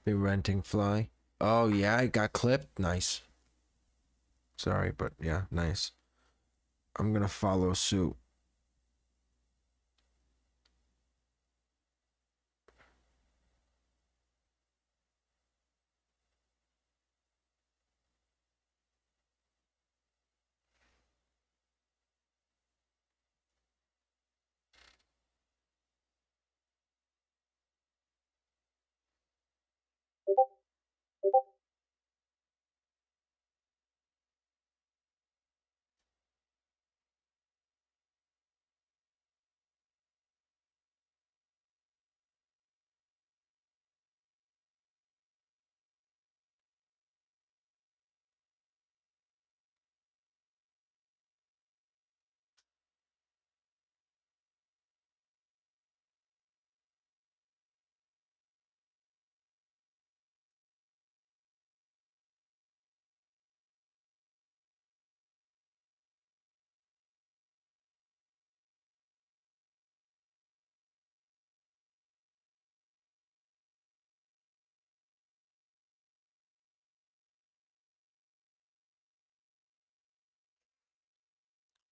Be renting fly. Oh yeah, I got clipped. Nice. Sorry, but yeah, nice. I'm gonna follow suit.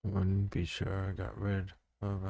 Wouldn't be sure I got rid of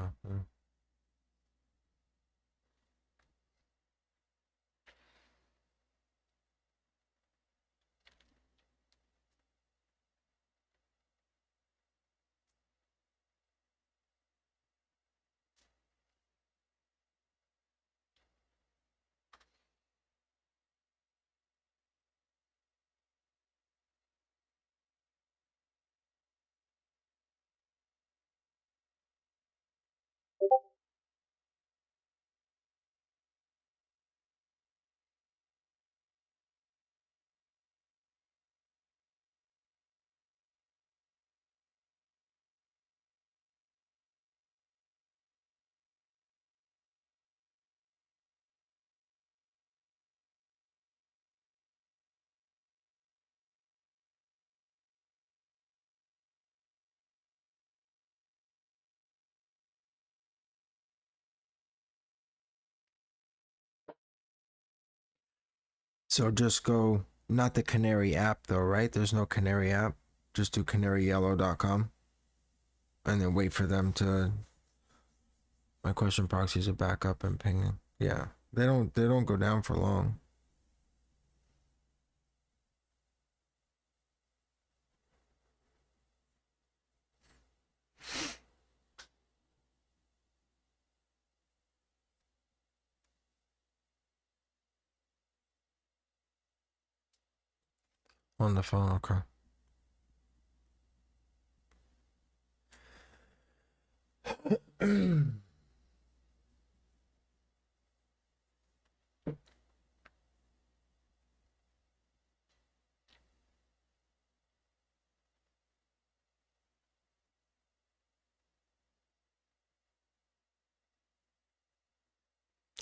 So just go, not the Canary app though, right? There's no Canary app. Just do canaryyellow.com and then wait for them to. My question proxies are back up and pinging. Yeah, they don't go down for long. On the phone, okay.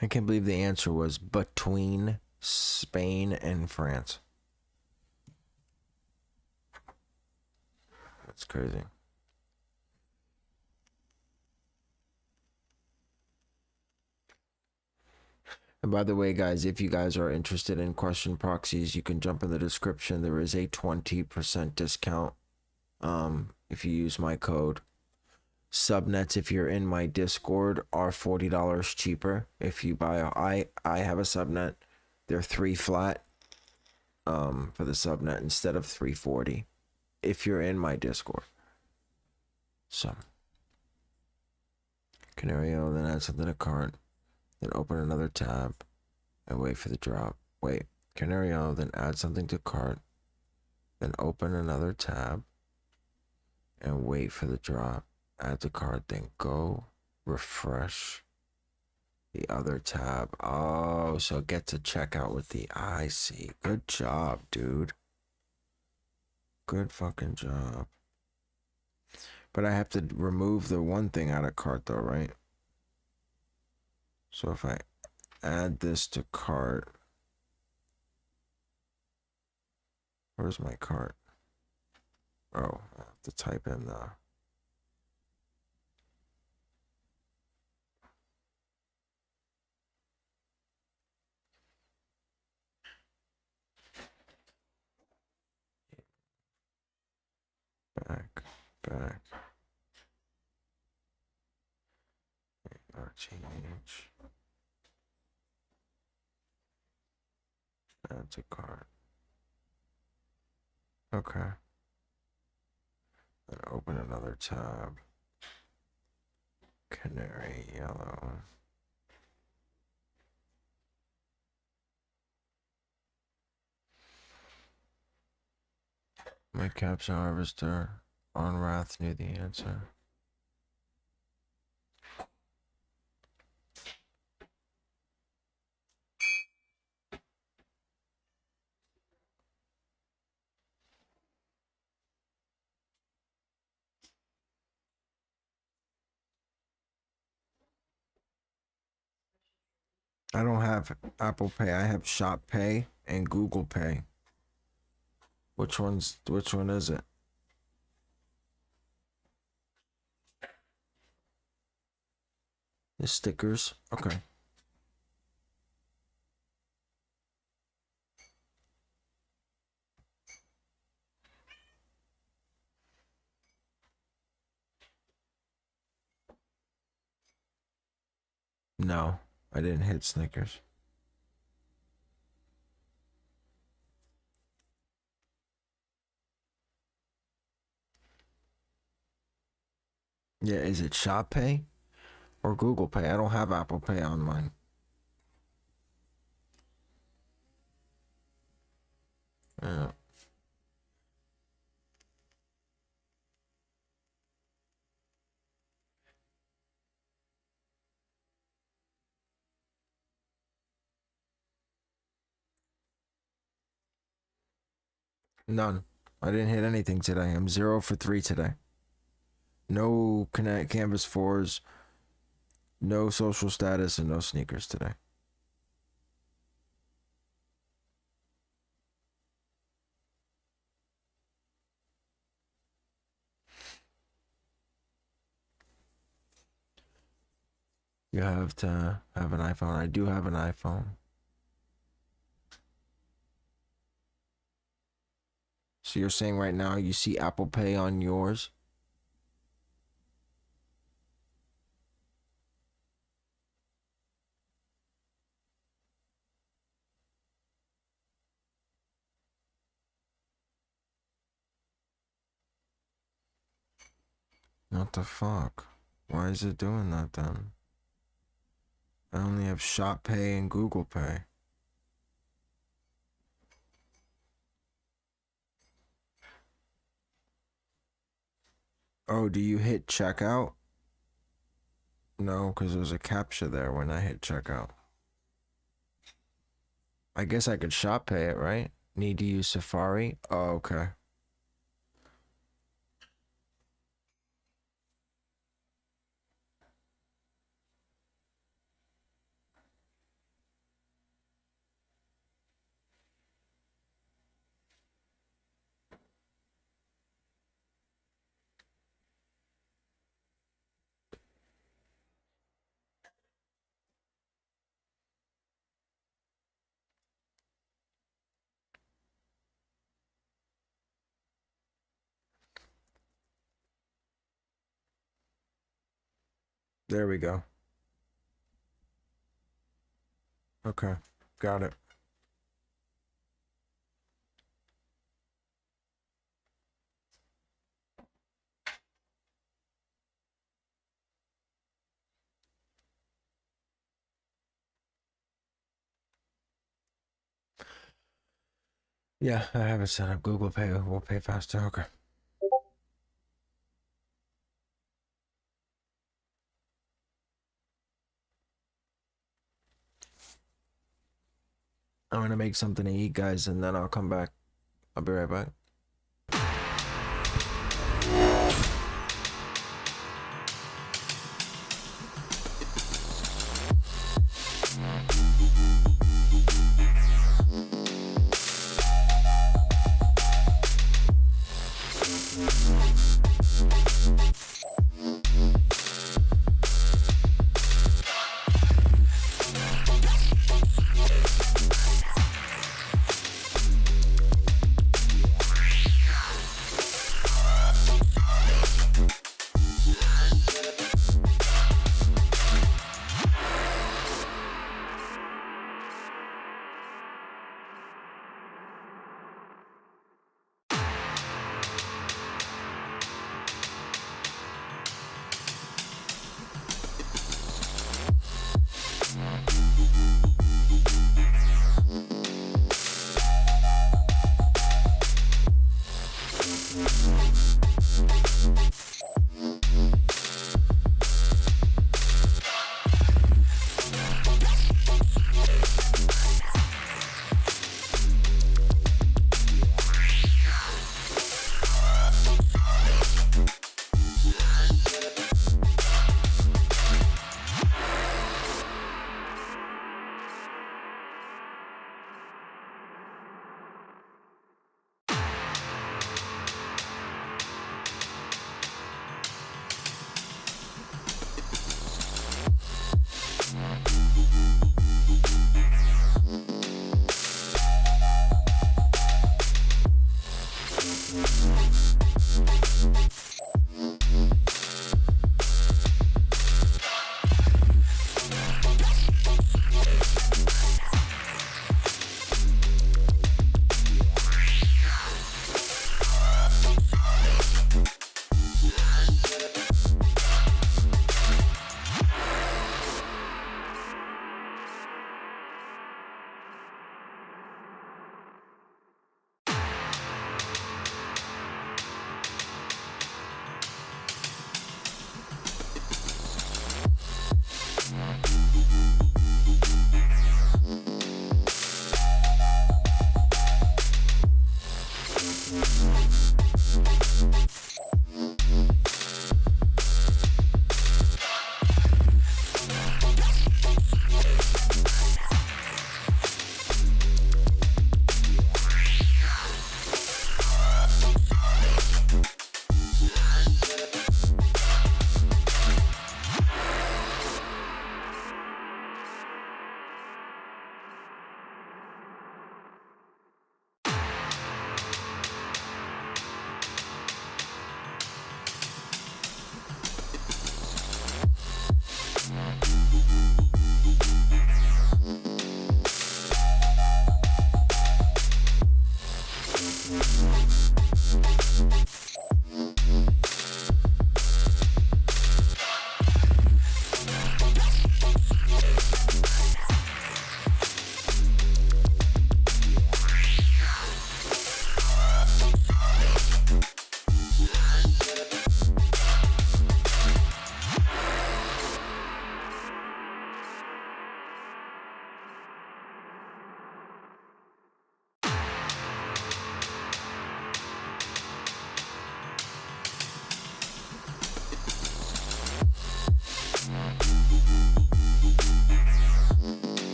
I can't believe the answer was between Spain and France. That's crazy. And by the way, guys, if you guys are interested in question proxies, you can jump in the description. There is a 20% discount if you use my code. Subnets, if you're in my Discord, are $40 cheaper. If you buy I have a subnet, they're $3 flat for the subnet instead of $340 if you're in my Discord. So Canario, then add something to cart, then open another tab and wait for the drop. Wait, Canario, then add something to cart, then open another tab and wait for the drop. Add to cart, then go refresh the other tab. Oh, so get to checkout with the I see. Good job, dude. Good fucking job. But I have to remove the one thing out of cart though, right? So if I add this to cart, where's my cart? Oh, I have to type in the back, RTH, add to cart. Okay. Then open another tab. Canary yellow. My caption harvester on Wrath knew the answer. I don't have Apple Pay. I have Shop Pay and Google Pay. Which one is it? The stickers. Okay. No, I didn't hit Snickers. Yeah, is it Shop Pay or Google Pay? I don't have Apple Pay on mine. Yeah. None. I didn't hit anything today. I'm 0 for 3 today. No Connect Canvas 4s, no social status, and no sneakers today. You have to have an iPhone. I do have an iPhone. So you're saying right now you see Apple Pay on yours? What the fuck? Why is it doing that then? I only have Shop Pay and Google Pay. Oh, do you hit checkout? No, because there's a CAPTCHA there when I hit checkout. I guess I could Shop Pay it, right? Need to use Safari? Oh, okay. There we go. Okay, got it. Yeah, I have it set up. Google Pay will pay faster. Okay. I'm gonna make something to eat, guys, and then I'll come back. I'll be right back.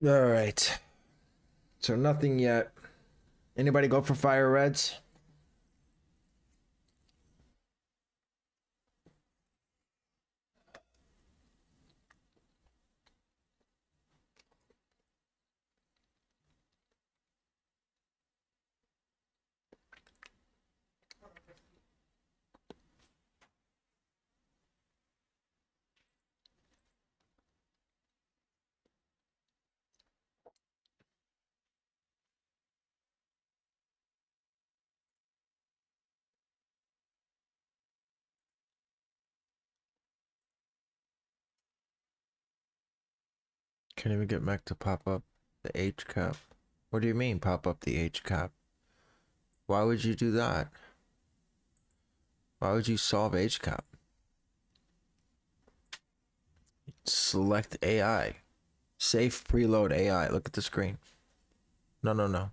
All right. So nothing yet. Anybody go for fire reds? Can't even get Mek to pop up the H cap. What do you mean pop up the H cap? Why would you do that? Why would you solve H cap? Select AI. Safe preload AI. Look at the screen. No, no, no.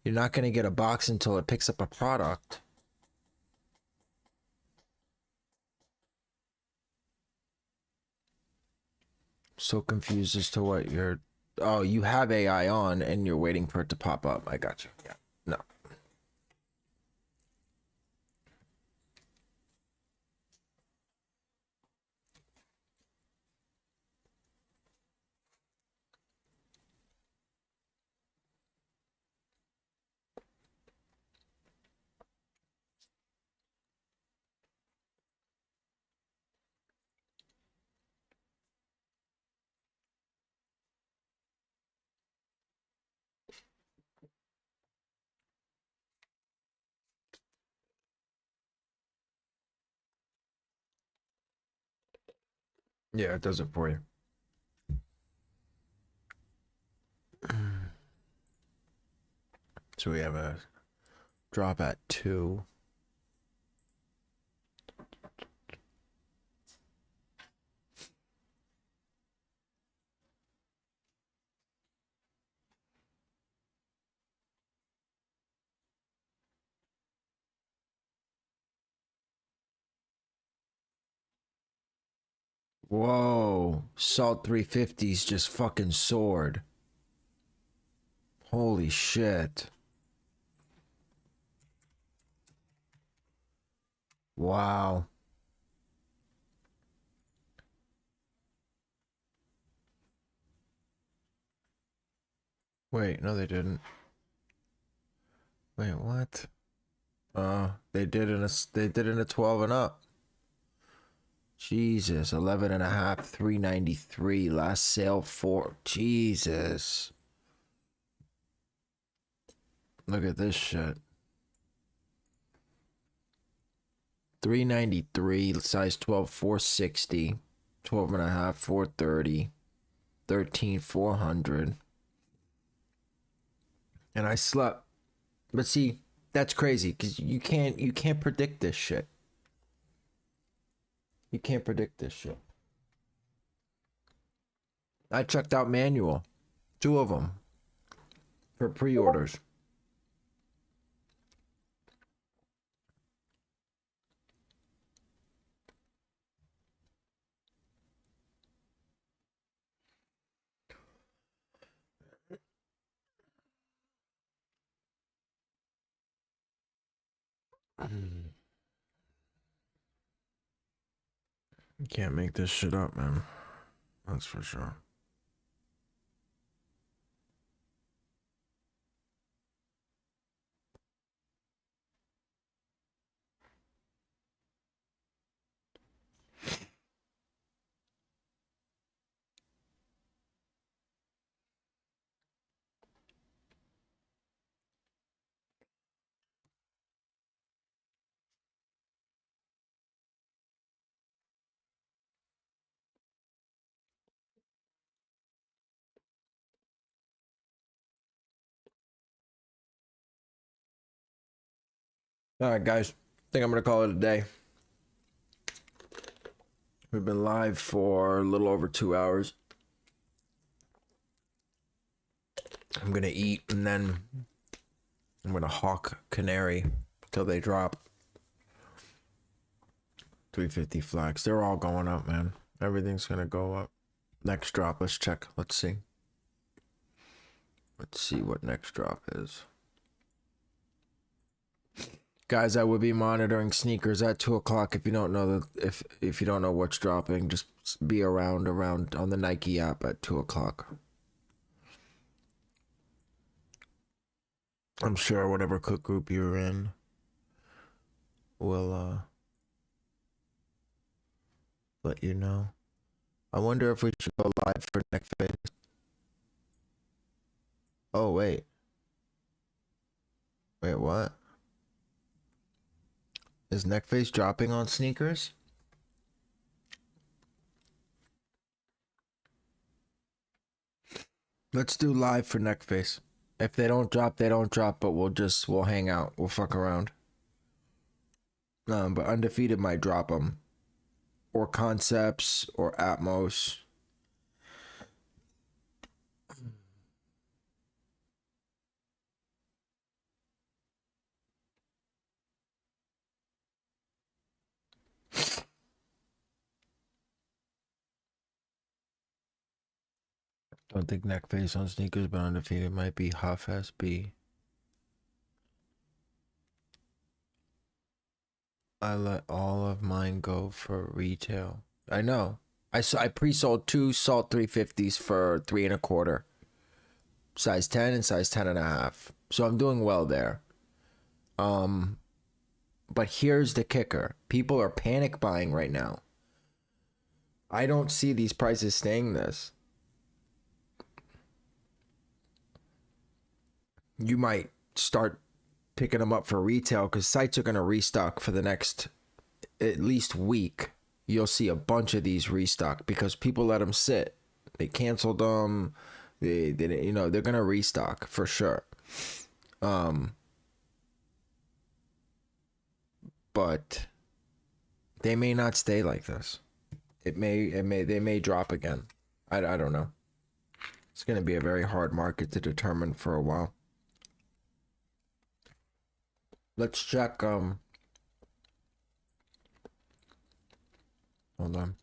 You're not going to get a box until it picks up a product. So confused as to what you're... Oh, you have AI on and you're waiting for it to pop up. I got you. Yeah. No. Yeah, it does it for you. So we have a drop at 2. Whoa. Salt 350's just fucking soared. Holy shit. Wow. Wait, no, they didn't. Wait, what? They did in a 12 and up. Jesus, 11 and a half, 393. Last sale 4. Jesus. Look at this shit. 393, size 12, 460. 12 and a half, 430. 13, 400. And I slept. But see, that's crazy because you can't predict this shit. You can't predict this shit. I checked out manual, 2 of them for pre-orders. You can't make this shit up, man. That's for sure. All right, guys. I think I'm going to call it a day. We've been live for a little over 2 hours. I'm going to eat and then I'm going to hawk Canary till they drop. 350 flags. They're all going up, man. Everything's going to go up. Next drop, let's check. Let's see. Let's see what next drop is. Guys, I will be monitoring sneakers at 2 o'clock. If you don't know if you don't know what's dropping, just be around on the Nike app at 2 o'clock. I'm sure whatever cook group you're in will let you know. I wonder if we should go live for next phase. Oh wait. Wait, what? Is Neckface dropping on sneakers? Let's do live for Neckface. If they don't drop, they don't drop, but we'll hang out. We'll fuck around. But Undefeated might drop them. Or Concepts, or Atmos. Don't think Neckface on sneakers, but Undefeated might be Huff SB. I let all of mine go for retail. I know. I pre-sold 2 Salt 350s for 3 1/4. Size 10 and size 10 and a half. So I'm doing well there. But here's the kicker. People are panic buying right now. I don't see these prices staying this. You might start picking them up for retail because sites are going to restock for the next at least week. You'll see a bunch of these restock because people let them sit. They canceled them. They're going to restock for sure. But they may not stay like this. They may drop again. I don't know. It's going to be a very hard market to determine for a while. Let's check, hold on.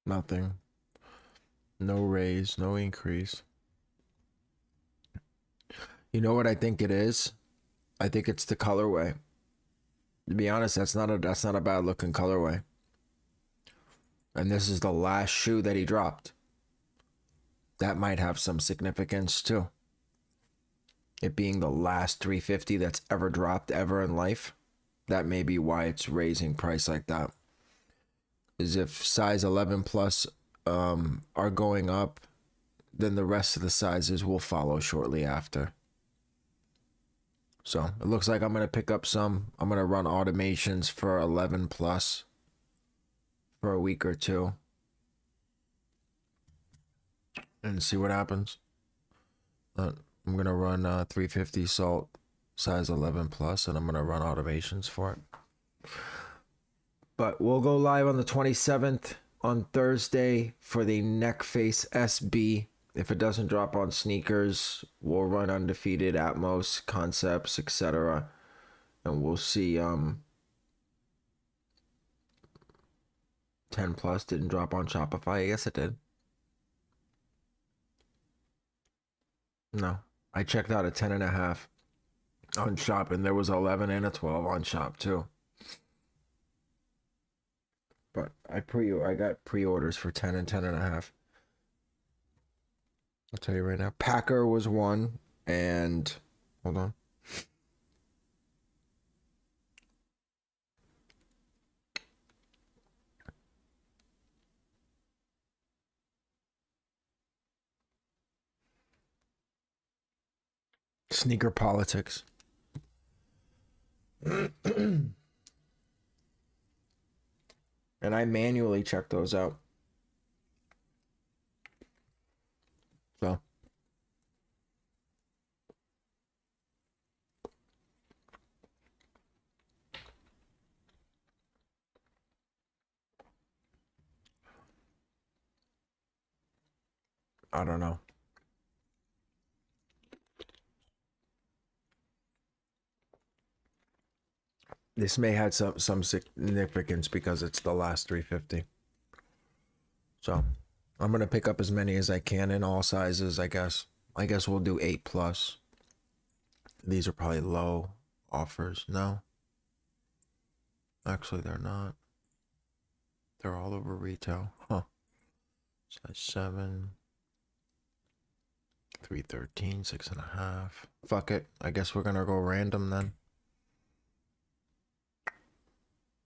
Nothing. No raise, no increase. You know what I think it is? I think it's the colorway. To be honest, that's not a bad looking colorway. And this is the last shoe that he dropped. That might have some significance too. It being the last 350 that's ever dropped ever in life. That may be why it's raising price like that. Is if size 11 plus are going up, then the rest of the sizes will follow shortly after. So it looks like I'm going to pick up some. I'm going to run automations for 11 plus for a week or two and see what happens. I'm going to run 350 salt size 11 plus and I'm going to run automations for it. But we'll go live on the 27th on Thursday for the Neckface SB. If it doesn't drop on sneakers, we'll run Undefeated, Atmos, Concepts, etc. And we'll see 10 plus didn't drop on Shopify. Yes, it did. No. I checked out a 10 and a half on Shop and there was 11 and a 12 on Shop too. But I got pre-orders for 10 and 10 and a half. I'll tell you right now. Packer was one, and hold on. Sneaker politics. And I manually check those out. So I don't know. This may have some significance because it's the last 350. So I'm gonna pick up as many as I can in all sizes, I guess. I guess we'll do 8 plus. These are probably low offers. No. Actually, they're not. They're all over retail. Huh. Size 7. 313, 6.5. Fuck it. I guess we're gonna go random then.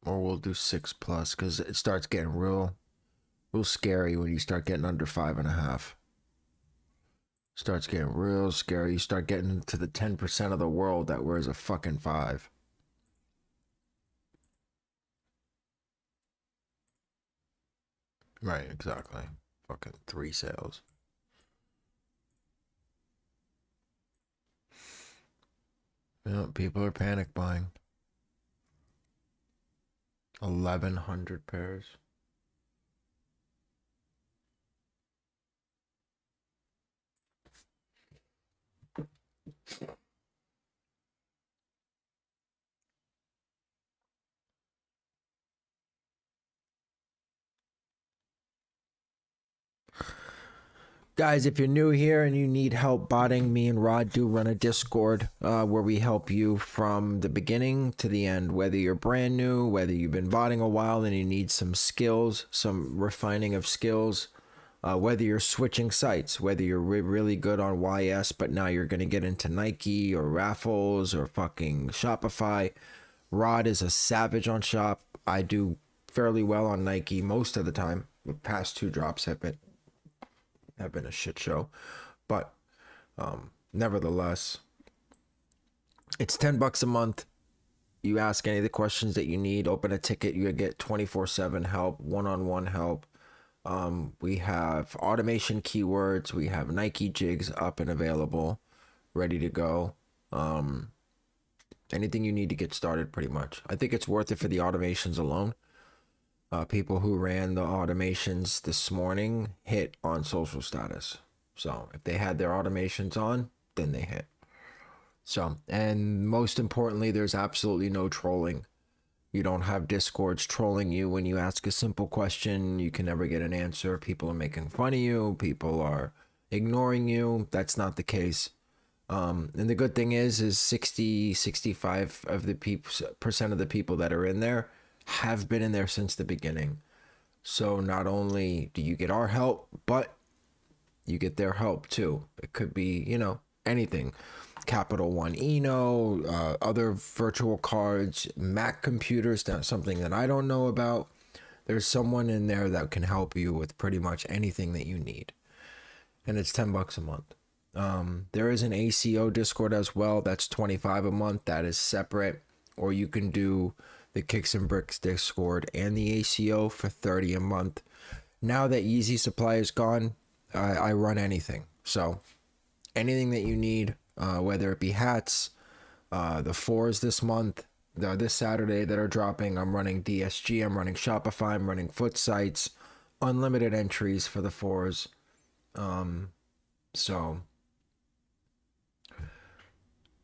Or we'll do 6 plus because it starts getting real scary when you start getting under 5.5. Starts getting real scary. You start getting into the 10% of the world that wears a fucking 5. Right, exactly. Fucking 3 sales. Yeah, people are panic buying. 1,100 pairs. Guys, if you're new here and you need help botting, me and Rod do run a Discord where we help you from the beginning to the end. Whether you're brand new, whether you've been botting a while and you need some skills, some refining of skills, whether you're switching sites, whether you're really good on YS, but now you're going to get into Nike or Raffles or fucking Shopify. Rod is a savage on Shop. I do fairly well on Nike most of the time. The past 2 drops have been a shit show, but nevertheless, it's $10 a month. You ask any of the questions that you need, open a ticket, you get 24/7 help, one-on-one help. We have automation keywords, we have Nike jigs up and available, ready to go. Anything you need to get started, pretty much. I think it's worth it for the automations alone. People who ran the automations this morning hit on social status. So if they had their automations on, then they hit. So, and most importantly, there's absolutely no trolling. You don't have Discords trolling you when you ask a simple question. You can never get an answer. People are making fun of you. People are ignoring you. That's not the case. And the good thing is 65 of the percent of the people that are in there have been in there since the beginning. So not only do you get our help, but you get their help too. It could be, anything. Capital One Eno, other virtual cards, Mac computers, that's something that I don't know about. There's someone in there that can help you with pretty much anything that you need. And it's $10 a month. There is an ACO Discord as well. That's $25 a month. That is separate. Or you can do the Kickz and Brickz Discord and the ACO for $30 a month. Now that Yeezy supply is gone, I run anything. So anything that you need, whether it be hats, the 4s this month, this Saturday that are dropping, I'm running DSG, I'm running Shopify, I'm running Footsites, unlimited entries for the 4s. So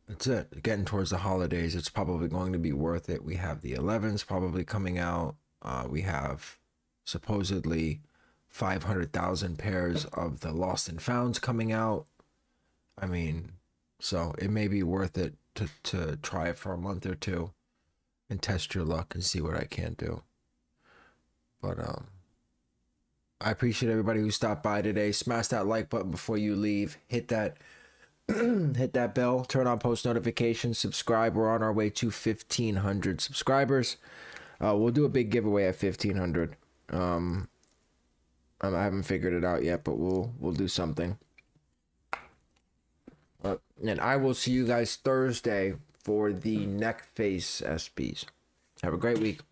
that's it. Getting towards the holidays, it's probably going to be worth it. We have the 11s probably coming out. We have supposedly 500,000 pairs of the Lost and Founds coming out. I mean, so it may be worth it to try it for a month or 2 and test your luck and see what I can do. But I appreciate everybody who stopped by today. Smash that like button before you leave. Hit that hit that bell, turn on post notifications, subscribe. We're on our way to 1,500 subscribers. We'll do a big giveaway at 1,500. I haven't figured it out yet, but we'll do something. And I will see you guys Thursday for the neck face SBs. Have a great week.